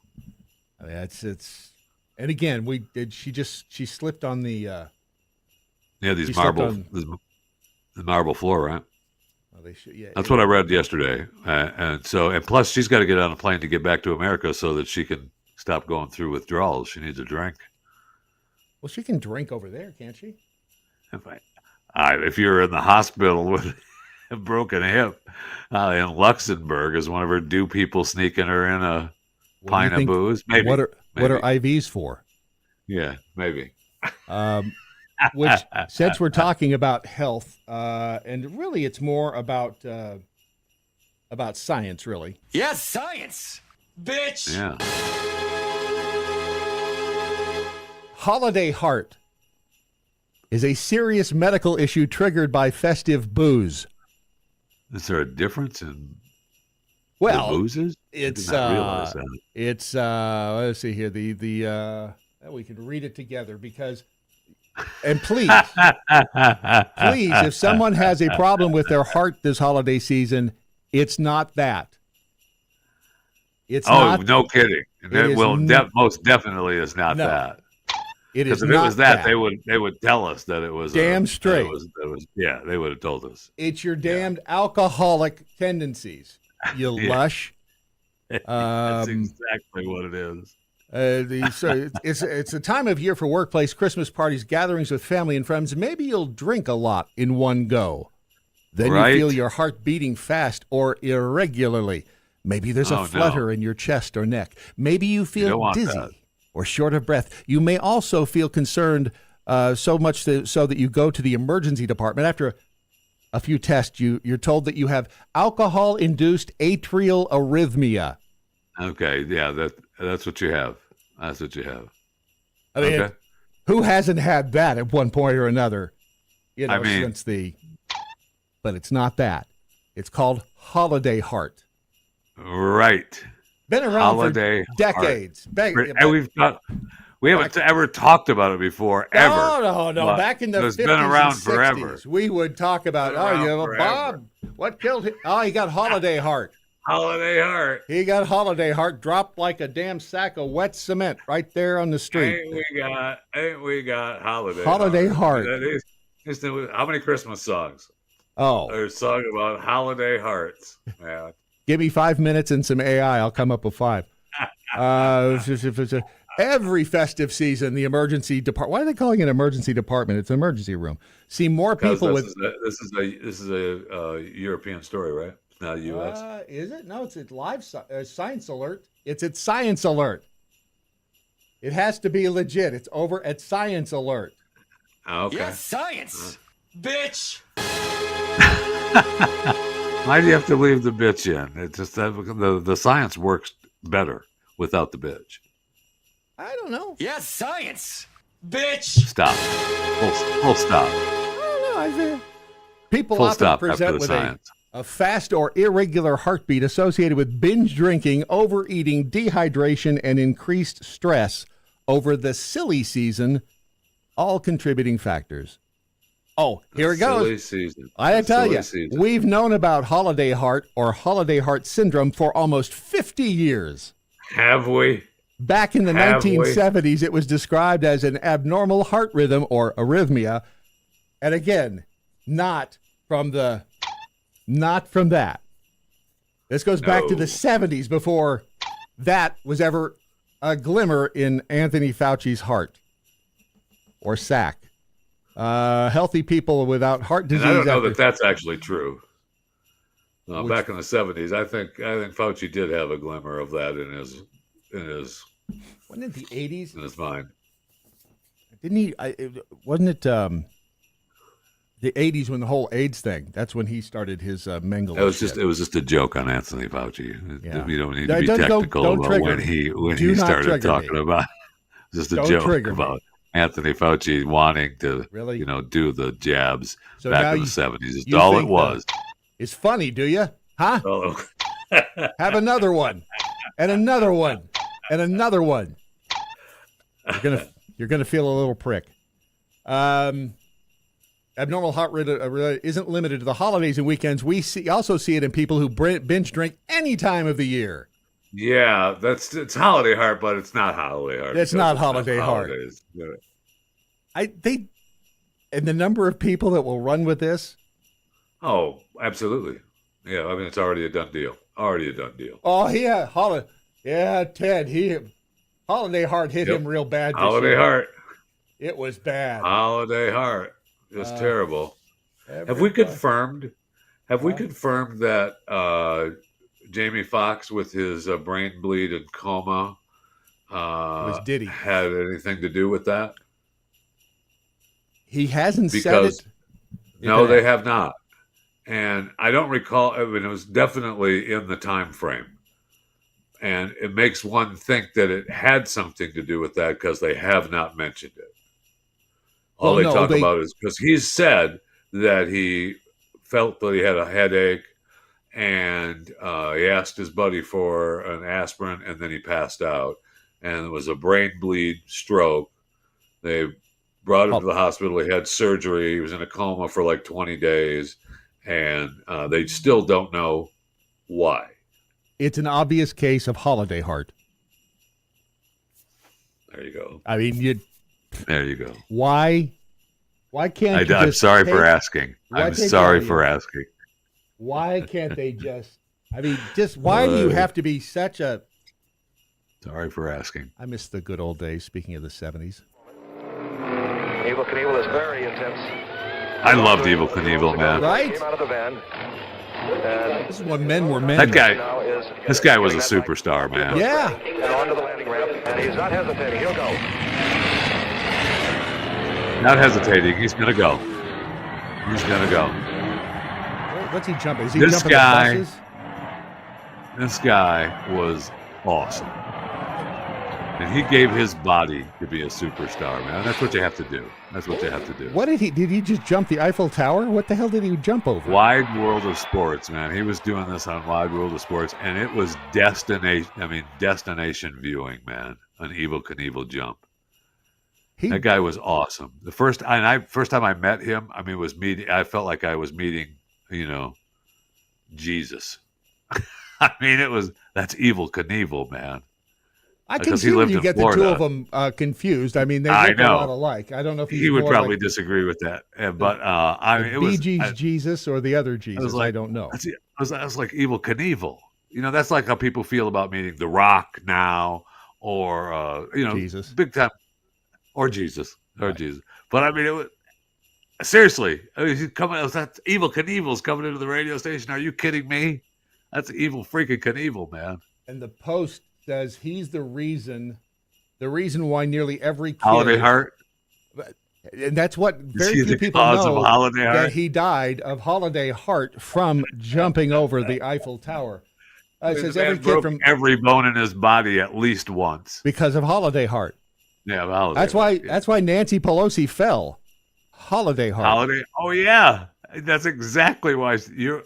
I mean, it's and again, she slipped on the. These marble floor, right? Well, that's what I read yesterday, and plus she's got to get on a plane to get back to America so that she can stop going through withdrawals. She needs a drink. Well, she can drink over there, can't she? If you're in the hospital with a broken hip in Luxembourg. Is one of her do people sneaking her in a pint of booze? Maybe. What are IVs for? Yeah, maybe. Which, since we're talking about health, and really it's more about science, really. Yes, science, bitch. Yeah. Holiday heart is a serious medical issue triggered by festive booze. Is there a difference in the boozes? Let's see here. We can read it together because, and please, if someone has a problem with their heart this holiday season, it's not that. It's not, no kidding. Most definitely is not that. It is if not it was that, they would tell us that it was damn straight. They would have told us. It's your damned alcoholic tendencies, you lush. That's exactly what it is. It's a time of year for workplace Christmas parties, gatherings with family and friends. Maybe you'll drink a lot in one go. Then you feel your heart beating fast or irregularly. Maybe there's a flutter in your chest or neck. Maybe you feel dizzy or short of breath. You may also feel concerned so much so that you go to the emergency department. After a few tests, you're told that you have alcohol-induced atrial arrhythmia. Okay, yeah, that's what you have. That's what you have. I mean, who hasn't had that at one point or another? But it's not that. It's called holiday heart. Right. Been around for decades. We haven't ever talked about it before, ever. No. Back in the 50s been around and 60s, forever. We would talk about, Bob, what killed him? Oh, he got holiday heart. Holiday heart. He got holiday heart, dropped like a damn sack of wet cement right there on the street. Ain't we got holiday heart. How many Christmas songs? Oh. There's a song about holiday hearts. Man. Give me 5 minutes and some AI. I'll come up with 5. Every festive season, the emergency department. Why are they calling it emergency department? It's an emergency room. See more people with. This is a European story, right? It's not U.S. Is it? No, it's live science alert. It's at Science Alert. It has to be legit. It's over at Science Alert. Okay. Yes, science, bitch. Why do you have to leave the bitch in? It's just that the science works better without the bitch. I don't know. Yes, science, bitch. Stop. Full stop. I don't know. People Full often stop present after the with science. a fast or irregular heartbeat associated with binge drinking, overeating, dehydration, and increased stress over the silly season, all contributing factors. Oh, here it goes. Silly season. I tell you, we've known about holiday heart or holiday heart syndrome for almost 50 years. Have we? Back in the 1970s, it was described as an abnormal heart rhythm or arrhythmia. And again, not from that. This goes back to the 70s before that was ever a glimmer in Anthony Fauci's heart or sac. Healthy people without heart disease. And I don't know that that's actually true. Back in the 70s, I think Fauci did have a glimmer of that in his. Wasn't it the 80s? In his mind. Didn't he? Wasn't it the 80s when the whole AIDS thing? That's when he started his Mengele. It was just a joke on Anthony Fauci. Yeah. You don't need to be technical about when he started talking about. Just a joke about Anthony Fauci wanting to do the jabs back in the 70s. It's all it was. It's funny, do you? Huh? Oh. Have another one, and another one, and another one. You're gonna feel a little prick. Abnormal heart rate isn't limited to the holidays and weekends. We also see it in people who binge drink any time of the year. Yeah, it's holiday heart, but it's not holiday heart. It's not holiday heart. And the number of people that will run with this. Oh, absolutely. Yeah, I mean it's already a done deal. Oh yeah, Ted. Holiday heart hit him real bad. Holiday heart. It was bad. Holiday heart. It was terrible. Have we confirmed Have we confirmed that Jamie Foxx with his brain bleed and coma had anything to do with that? He hasn't said Because it. no, they have not. And I don't recall. I mean, it was definitely in the time frame. And it makes one think that it had something to do with that because they have not mentioned it. All they talk about is because he said that he felt that he had a headache and he asked his buddy for an aspirin and then he passed out. And it was a brain bleed stroke. They brought him to the hospital. He had surgery. He was in a coma for like 20 days. And they still don't know why. It's an obvious case of holiday heart. There you go. I mean, there you go. Why can't I'm sorry for asking. I'm sorry for asking. Why can't they just? I mean, just why do you have to be such a? Sorry for asking. I miss the good old days. Speaking of the 70s, Evel Knievel is very intense. I loved Evel Knievel, man. Right? Came out of the van. This is when men were men. This guy was a superstar, man. Yeah. And onto the landing ramp, and he's not hesitating. He'll go. Not hesitating. He's going to go. He's going to go. What's he jumping? Is he jumping the buses? This guy was awesome. And he gave his body to be a superstar, man. That's what you have to do. That's what you have to do. What did he just jump the Eiffel Tower? What the hell did he jump over? Wide World of Sports, man. He was doing this on Wide World of Sports, and it was destination viewing, man. An Evel Knievel jump. That guy was awesome. The first time I met him, I mean, I felt like I was meeting, Jesus. I mean, that's Evel Knievel, man. I can see when you get the two of them confused. I mean, they look a lot alike. I don't know if he would probably disagree with that, but I mean, it was Jesus or the other Jesus. I don't know. I was like Evel Knievel. That's like how people feel about meeting The Rock now, or Jesus, big time, or Jesus, Jesus. But I mean, it was seriously. I mean, he's coming. That's Evel Knievel's coming into the radio station. Are you kidding me? That's Evel freaking Knievel, man. And the Post says he's the reason why nearly every kid holiday heart, and that's what very few people know, that he died of holiday heart from jumping over the Eiffel Tower. It says every kid from every bone in his body at least once because of holiday heart. Yeah, holiday. That's why Nancy Pelosi fell. Holiday heart. Holiday. Oh yeah, that's exactly why you're.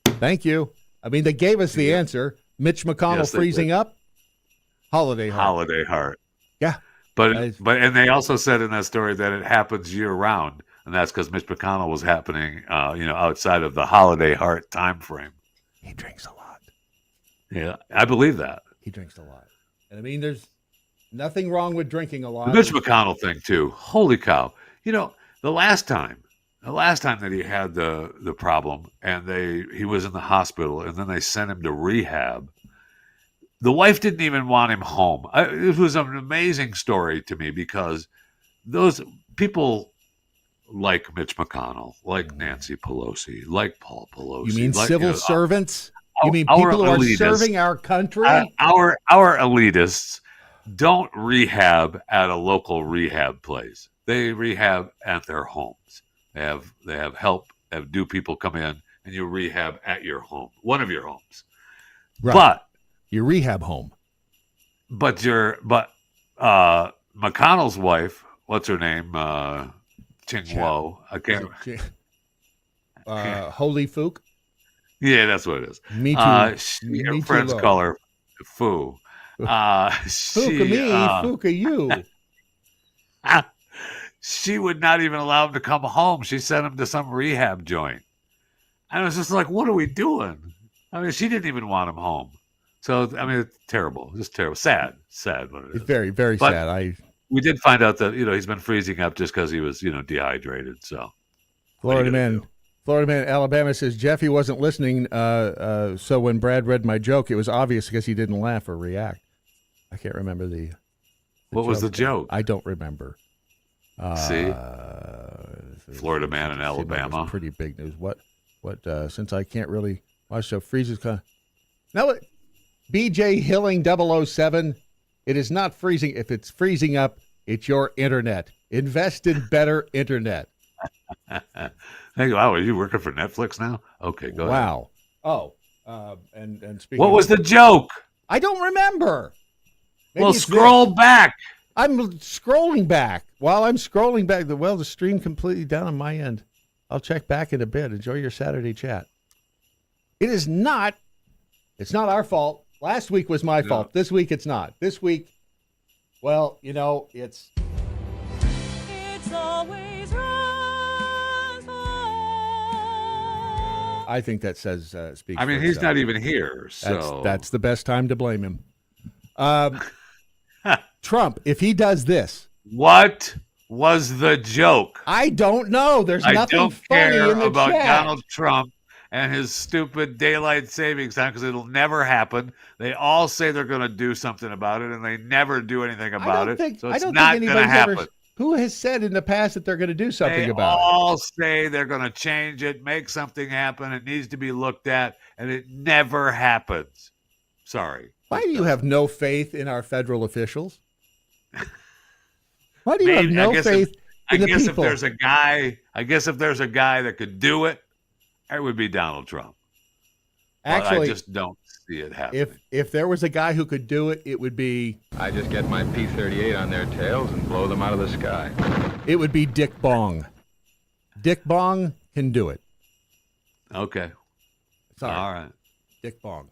Thank you. I mean, they gave us the answer. Mitch McConnell freezing up. Holiday heart. Holiday heart. Yeah. But and they also said in that story that it happens year round, and that's because Mitch McConnell was happening, outside of the holiday heart time frame. He drinks a lot. Yeah, I believe that. He drinks a lot, and I mean, there's nothing wrong with drinking a lot. The Mitch McConnell thing too. Holy cow! The last time that he had the problem, and he was in the hospital, and then they sent him to rehab. The wife didn't even want him home. It was an amazing story to me because those people like Mitch McConnell, like Nancy Pelosi, like Paul Pelosi. You mean civil servants? You mean people who are serving our country? Our elitists don't rehab at a local rehab place. They rehab at their homes. They have help. Do people come in and you rehab at your home, one of your homes, right. But your rehab home. But McConnell's wife, what's her name? Ching Wo. I can't. Holy Fook. Yeah, that's what it is. Me too. Her friends call her Foo. Fuka me, Fuka you. She would not even allow him to come home. She sent him to some rehab joint. I was just like, what are we doing? I mean, she didn't even want him home. So, I mean, it's terrible. Just terrible. Sad what it is. It's very, very sad. We did find out that, he's been freezing up just because he was, dehydrated. So, Florida man, Alabama says, Jeffy wasn't listening. So when Brad read my joke, it was obvious because he didn't laugh or react. I can't remember the what was the joke? I don't remember. See? Florida man in Alabama. Pretty big news. What Since I can't really watch so freezes. Now, BJ Hilling 007, it is not freezing. If it's freezing up, it's your internet. Invest in better internet. Hey, wow, are you working for Netflix now? Okay, go ahead. Wow. Oh, and speaking. What was the joke? I don't remember. Maybe well, scroll back. I'm scrolling back. While I'm scrolling back, the stream completely down on my end. I'll check back in a bit. Enjoy your Saturday chat. It's not our fault. Last week was my fault. This week it's not. This week, well, it's always I think that says speaks. I mean, he's not even here, so that's the best time to blame him. Trump, if he does this, what was the joke? I don't know. There's nothing funny in the about chat. Donald Trump and his stupid daylight savings time because it'll never happen. They all say they're going to do something about it, and they never do anything about it. So it's not going to happen. Who has said in the past that they're going to do something about it? They all say they're going to change it, make something happen. It needs to be looked at, and it never happens. Sorry. Why do you have no faith in our federal officials? Why do you have no faith in the people? If there's a guy, that could do it, it would be Donald Trump. Actually, but I just don't see it happening. If there was a guy who could do it, it would be. I just get my P-38 on their tails and blow them out of the sky. It would be Dick Bong. Dick Bong can do it. Okay. Sorry. All right. Dick Bong.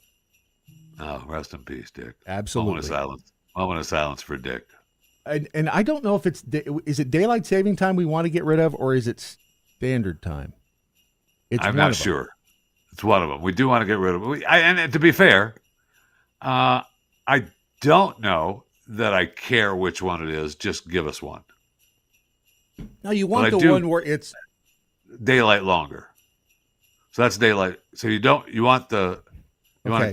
Oh, rest in peace, Dick. Absolutely. Moment of silence for Dick. And I don't know if is it daylight saving time we want to get rid of, or is it standard time? I'm not sure. It's one of them. We do want to get rid of it. And to be fair, I don't know that I care which one it is. Just give us one. No, you want the one where it's daylight longer. So that's daylight. So you want to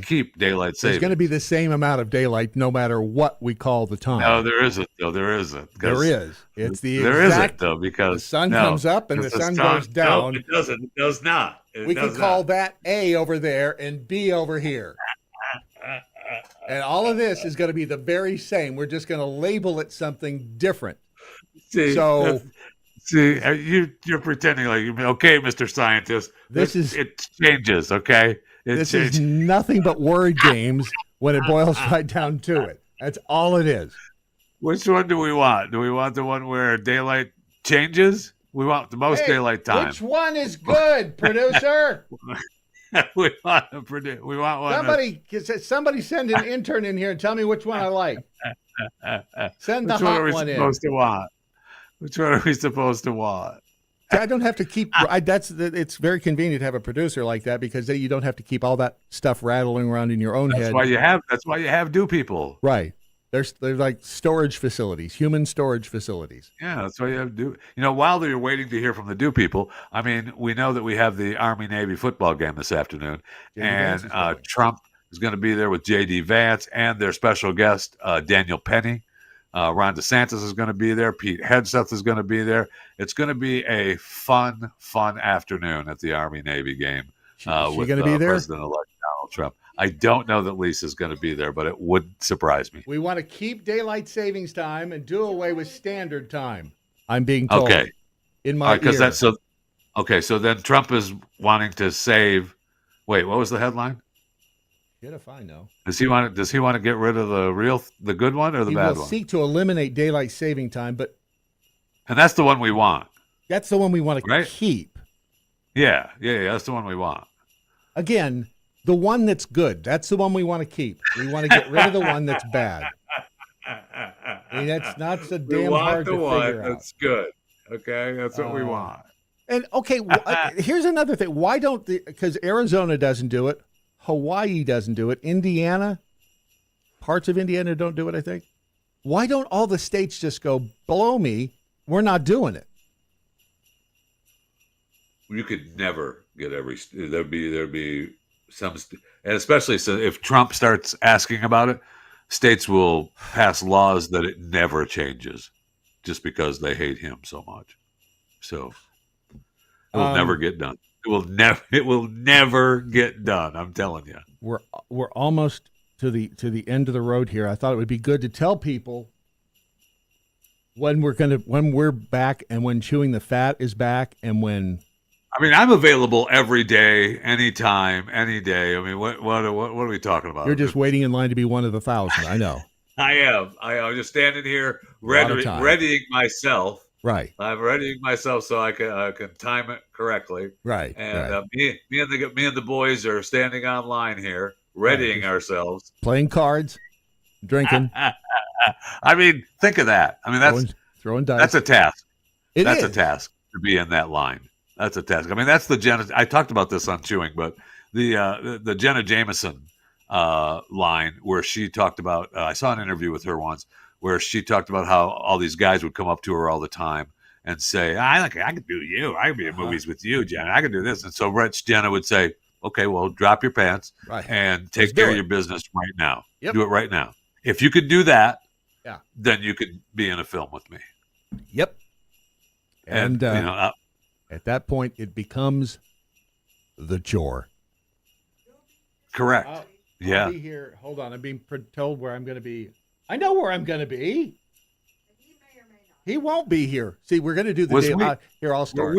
keep daylight saving. There's going to be the same amount of daylight no matter what we call the time. No, there isn't, though. There isn't. There is. It's the there isn't, though, because the sun comes up and the sun goes down. No, it doesn't. It does not. We can call that A over there and B over here. And all of this is going to be the very same. We're just going to label it something different. You're pretending like, okay, Mr. Scientist. It changes, okay? This is nothing but word games when it boils right down to it. That's all it is. Which one do we want? Do we want the one where daylight changes? We want the most daylight time. Which one is good, producer? we want one. Somebody send an intern in here and tell me which one I like. Send the hot one in. Which one are we supposed to want? I don't have to keep. It's very convenient to have a producer like that because you don't have to keep all that stuff rattling around in your own head. That's why you have do people. Right. There's like storage facilities, human storage facilities. Yeah, that's why you have do. While you're waiting to hear from the do people, I mean, we know that we have the Army-Navy football game this afternoon, and Trump is going to be there with J.D. Vance and their special guest Daniel Penny. Ron DeSantis is going to be there. Pete Hegseth is going to be there. It's going to be a fun afternoon at the Army-Navy game with President-elect Donald Trump. I don't know that Lisa's going to be there, but it would surprise me. We want to keep daylight savings time and do away with standard time. I'm being told. Okay. In my ear. So then Trump is wanting to save. Wait, what was the headline? Shit if I know. Does he want to get rid of the good one or the bad one? He will seek to eliminate daylight saving time, and that's the one we want. That's the one we want to keep. Yeah, that's the one we want. Again, the one that's good. That's the one we want to keep. We want to get rid of the one that's bad. I mean, that's not so damn hard to figure out. We want the one that's good. Okay, that's what we want. And okay, here's another thing. Why don't because Arizona doesn't do it. Hawaii doesn't do it. Indiana, parts of Indiana don't do it, I think. Why don't all the states just go, blow me, we're not doing it? You could never get there'd be some, and especially so if Trump starts asking about it, states will pass laws that it never changes just because they hate him so much. So it'll never get done. It will never get done. I'm telling you. We're almost to the end of the road here. I thought it would be good to tell people when we're back and when Chewing the Fat is back and when. I mean, I'm available every day, anytime, any day. I mean, what are we talking about? You're just waiting in line to be one of the 1,000. I know. I am. I'm just standing here readying myself. Right. I'm readying myself so I can time it correctly. Right. And right. Me and the boys are standing online here, readying ourselves, playing cards, drinking. I mean, think of that. I mean, that's throwing dice. That's a task. That's a task to be in that line. That's a task. I mean, that's the Jenna. I talked about this on Chewing, but the Jenna Jameson line where she talked about. I saw an interview with her once where she talked about how all these guys would come up to her all the time and say, I could do you. I could be in movies with you, Jenna. I could do this. And so Jenna would say, okay, well, drop your pants and take care of your business right now. Yep. Do it right now. If you could do that, then you could be in a film with me. Yep. And at that point, it becomes the chore. Correct. I'll be here. Hold on. I'm being told where I'm going to be. I know where I'm going to be. He won't be here. See, we're going to do the day here. I'll start.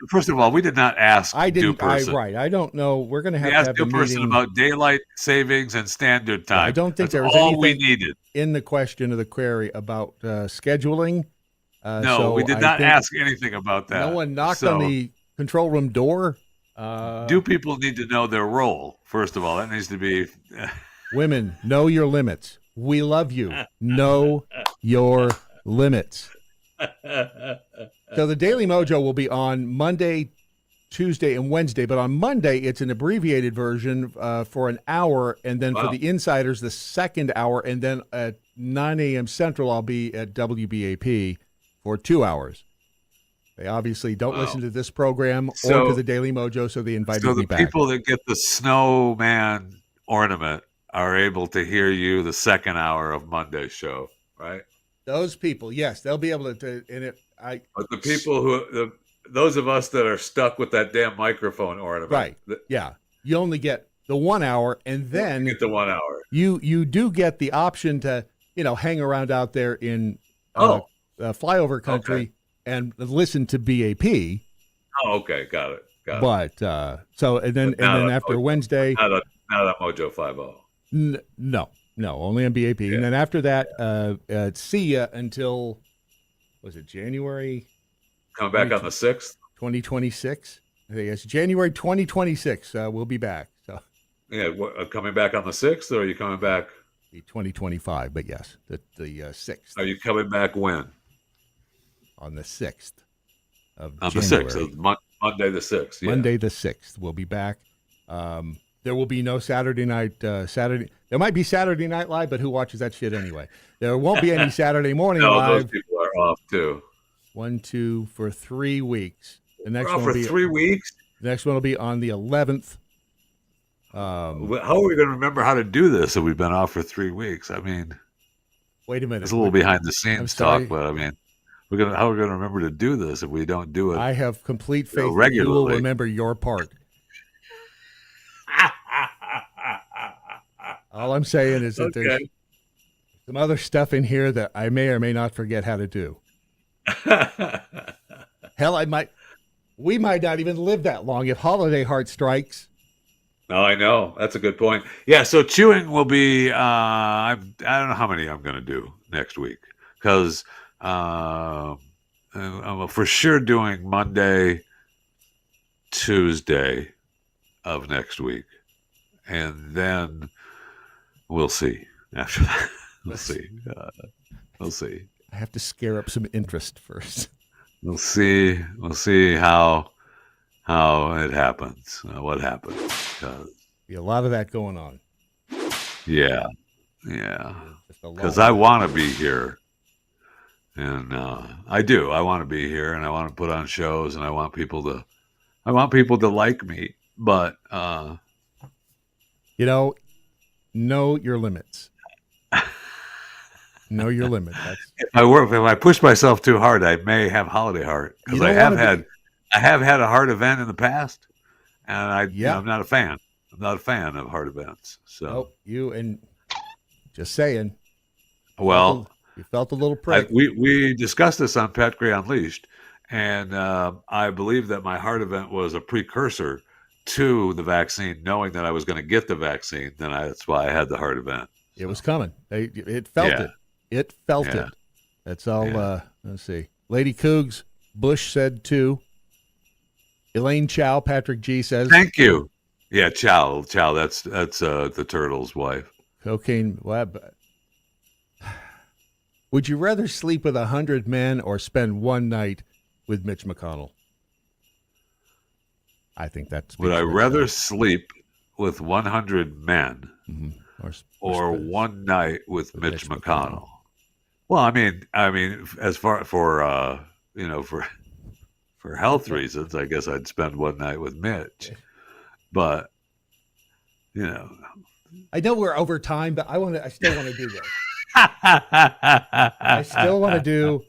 First of all, we did not ask. I didn't. Person. I don't know. We're going to have asked a person about daylight savings and standard time. I don't think there was all anything we needed in the question of the query about scheduling. No, we did not ask anything about that. No one knocked on the control room door. Do people need to know their role? First of all, that needs to be. Women, know your limits. We love you. Know your limits. So the Daily Mojo will be on Monday, Tuesday, and Wednesday. But on Monday, it's an abbreviated version for an hour. And then for the insiders, the second hour. And then at 9 a.m. Central, I'll be at WBAP for 2 hours. They obviously don't listen to this program or to the Daily Mojo, so they invited me back. So the people that get the snowman ornament are able to hear you the second hour of Monday's show, right? Those people, yes, they'll be able to. But the people those of us that are stuck with that damn microphone ornament, right? Yeah, you only get the 1 hour, and then you get the 1 hour. You do get the option to hang around out there in flyover country and listen to BAP. Oh, okay, got it. But and then after Mojo, Wednesday, not a Mojo 50. No, only on BAP. Yeah. And then after that, see ya until, was it January? Coming back on the 6th? 2026. I think it's January 2026. We'll be back. So. Yeah, coming back on the 6th, or are you coming back? The 2025, but yes, the 6th. Are you coming back when? On the 6th of on January. The 6th, Monday the 6th. Yeah. Monday the 6th. We'll be back. There will be no Saturday night. There might be Saturday Night Live, but who watches that shit anyway? There won't be any Saturday morning live. Those people are off too. 1, 2 for 3 weeks. The next one will be 3 weeks. The next one will be on the 11th. How are we going to remember how to do this if we've been off for 3 weeks? I mean, wait a minute. It's a little behind the scenes talk, but I mean, how are we going to remember to do this if we don't do it? I have complete faith that you will remember your part. All I'm saying is that there's some other stuff in here that I may or may not forget how to do. Hell, we might not even live that long if holiday heart strikes. Oh, I know. That's a good point. Yeah, so Chewing will be, I don't know how many I'm going to do next week because I'm for sure doing Monday, Tuesday of next week. And then we'll see after that. We'll see. We'll see. I have to scare up some interest first. We'll see. We'll see how it happens. What happens? Be a lot of that going on. Yeah. Because I want to be here, and I do. I want to be here, and I want to put on shows, and I want people to like me. But know your limits. Know your limit. If I push myself too hard, I may have holiday heart because I have had a heart event in the past, And I'm not a fan. I'm not a fan of heart events. So just saying. Well, you felt a little prick. We discussed this on Pat Gray Unleashed, and I believe that my heart event was a precursor to the vaccine, knowing that I was going to get the vaccine. That's why I had the heart event. It was coming. It felt it. It felt it. That's all. Let's see. Lady Cougs, Bush said 2. Elaine Chow, Patrick G says. Thank you. Yeah, Chow. That's the turtle's wife. Cocaine Web. Would you rather sleep with 100 men or spend one night with Mitch McConnell? I think that's. Would I rather sleep with 100 men or one night with Mitch McConnell? Well, I mean, as far for health reasons, I guess I'd spend one night with Mitch. But I know we're over time, but I still want to do this. I still want to do.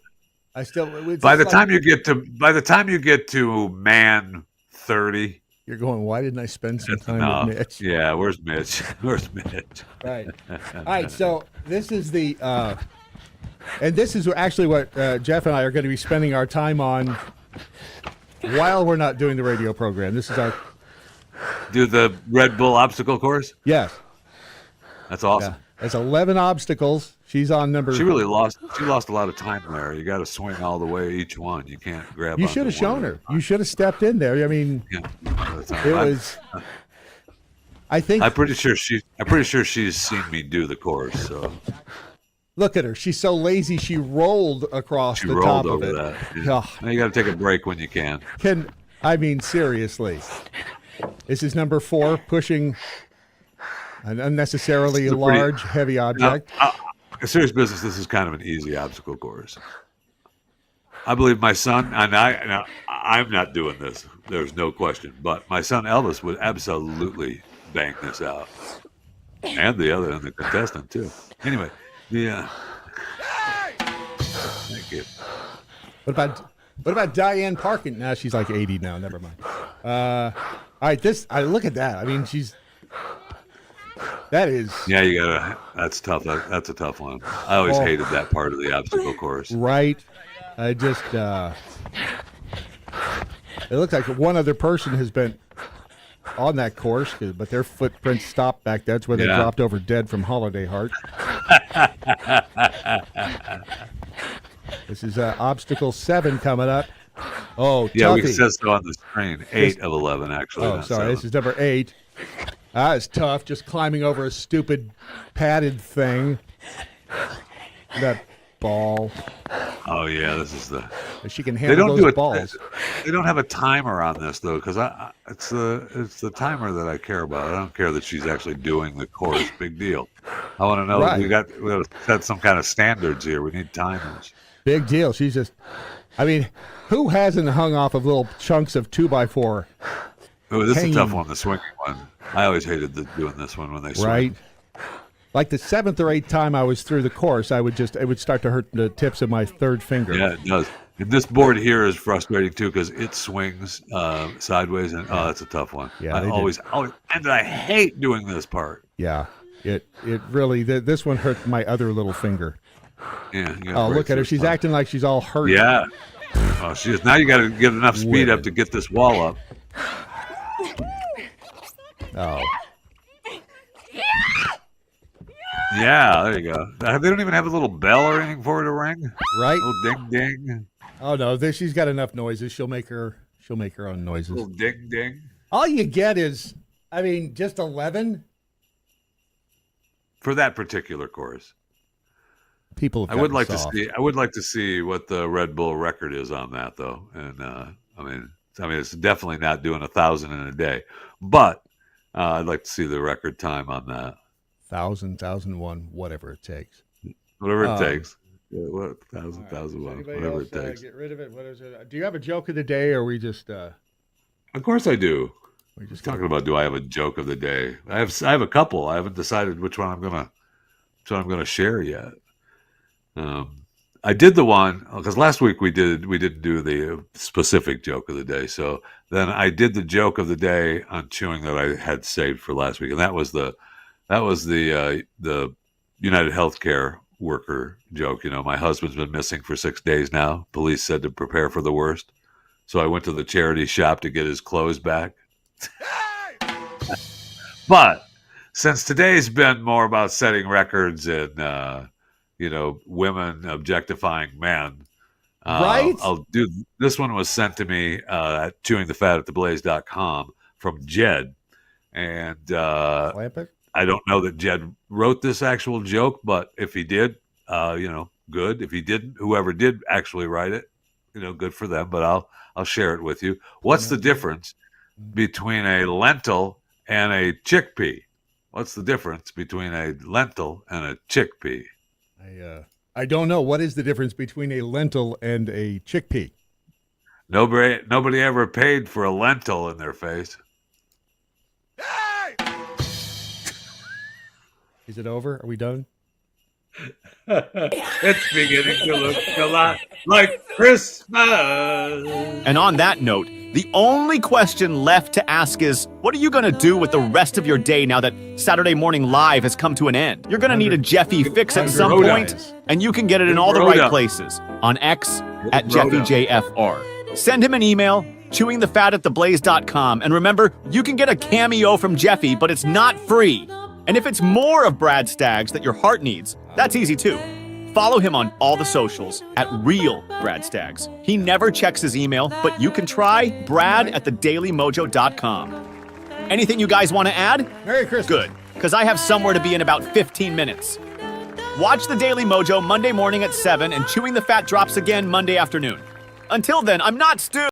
By the time you get to man 30, you're going, why didn't I spend some time with Mitch? Yeah, where's Mitch? Where's Mitch? Right. All right. So this is and this is actually what Jeff and I are going to be spending our time on while we're not doing the radio program. This is our. Do the Red Bull obstacle course? Yes. That's awesome. Yeah. There's 11 obstacles. She's on number. She really lost. She lost a lot of time there. You got to swing all the way each one. You can't grab. You should have shown her. You should have stepped in there. I mean, it was. I think. I'm pretty sure she's seen me do the course. So. Look at her. She's so lazy. She rolled across the top of it. That. Yeah. Now you got to take a break when you can. Seriously. This is number 4, pushing an unnecessarily large, heavy object. Serious business, this is kind of an easy obstacle course. I believe my son, and I'm not doing this, there's no question, but my son Elvis would absolutely bang this out. And the contestant, too. Anyway, thank you. What about Diane Parkin? Now she's like 80 now, never mind. All right, look at that. I mean, that is. Yeah, that's tough. That's a tough one. I always hated that part of the obstacle course. Right. I just, it looks like one other person has been on that course, but their footprints stopped back. That's where they dropped over dead from Holiday Heart. This is obstacle 7 coming up. Oh, yeah, Tuffy. we said so on the screen. 8 of 11, actually. Oh, sorry. 7. This is number 8. It's tough, just climbing over a stupid padded thing. That ball. Oh yeah, this is the. She can handle those balls. They don't have a timer on this though, because it's the timer that I care about. I don't care that she's actually doing the course. Big deal. I want to know. Right. We got to set some kind of standards here. We need timers. Big deal. She's just. I mean, who hasn't hung off of little chunks of 2x4? Oh, this is a tough one. The swinging one. I always hated doing this one when they swing. Right. Like the 7th or 8th time I was through the course, it would start to hurt the tips of my third finger. Yeah, it does. And this board here is frustrating too because it swings sideways, and that's a tough one. Yeah, and I hate doing this part. Yeah, it really. This one hurt my other little finger. Yeah. Oh, look at her. She's acting like she's all hurt. Yeah. Oh, she is. Now you got to get enough speed up to get this wall up. Oh. Yeah, there you go. They don't even have a little bell or anything for her to ring, right? A little ding ding. Oh no, she's got enough noises. She'll make her own noises. A little ding ding. All you get is, I mean, just 11 for that particular course. People have I would like to see what the Red Bull record is on that though, and I mean it's definitely not doing 1,000 in a day, but I'd like to see the record time on that. 1,000, 1,001, whatever it takes. Whatever it takes. Yeah, 1,000, 1,001, whatever it takes. Get rid of it. What is it? Do you have a joke of the day, or we just? Of course I do. We're just talking about. Do I have a joke of the day? I have a couple. I haven't decided which one I'm gonna share yet. I did the one because last week we didn't do the specific joke of the day. So then I did the joke of the day on chewing that I had saved for last week, and that was the United Healthcare worker joke. You know, my husband's been missing for 6 days now. Police said to prepare for the worst. So I went to the charity shop to get his clothes back. But since today's been more about setting records and women objectifying men. Right. I'll do this. One was sent to me at chewingthefatattheblaze.com from Jed, and I don't know that Jed wrote this actual joke, but if he did, good. If he didn't, whoever did actually write it, good for them. But I'll share it with you. What's the difference between a lentil and a chickpea? What's the difference between a lentil and a chickpea? I don't know. What is the difference between a lentil and a chickpea? Nobody ever paid for a lentil in their face. Is it over? Are we done? It's beginning to look a lot like Christmas. And on that note, the only question left to ask is, what are you going to do with the rest of your day now that Saturday Morning Live has come to an end? You're going to need a Jeffy fix at some point, and you can get it in all the right places. On X, at JeffyJFR. Send him an email, chewingthefat@theblaze.com. And remember, you can get a cameo from Jeffy, but it's not free. And if it's more of Brad Staggs that your heart needs, that's easy too. Follow him on all the socials at Real Brad Staggs. He never checks his email, but you can try brad@thedailymojo.com. Anything you guys want to add? Merry Christmas. Good, because I have somewhere to be in about 15 minutes. Watch The Daily Mojo Monday morning at 7, and Chewing the Fat drops again Monday afternoon. Until then, I'm not Stu.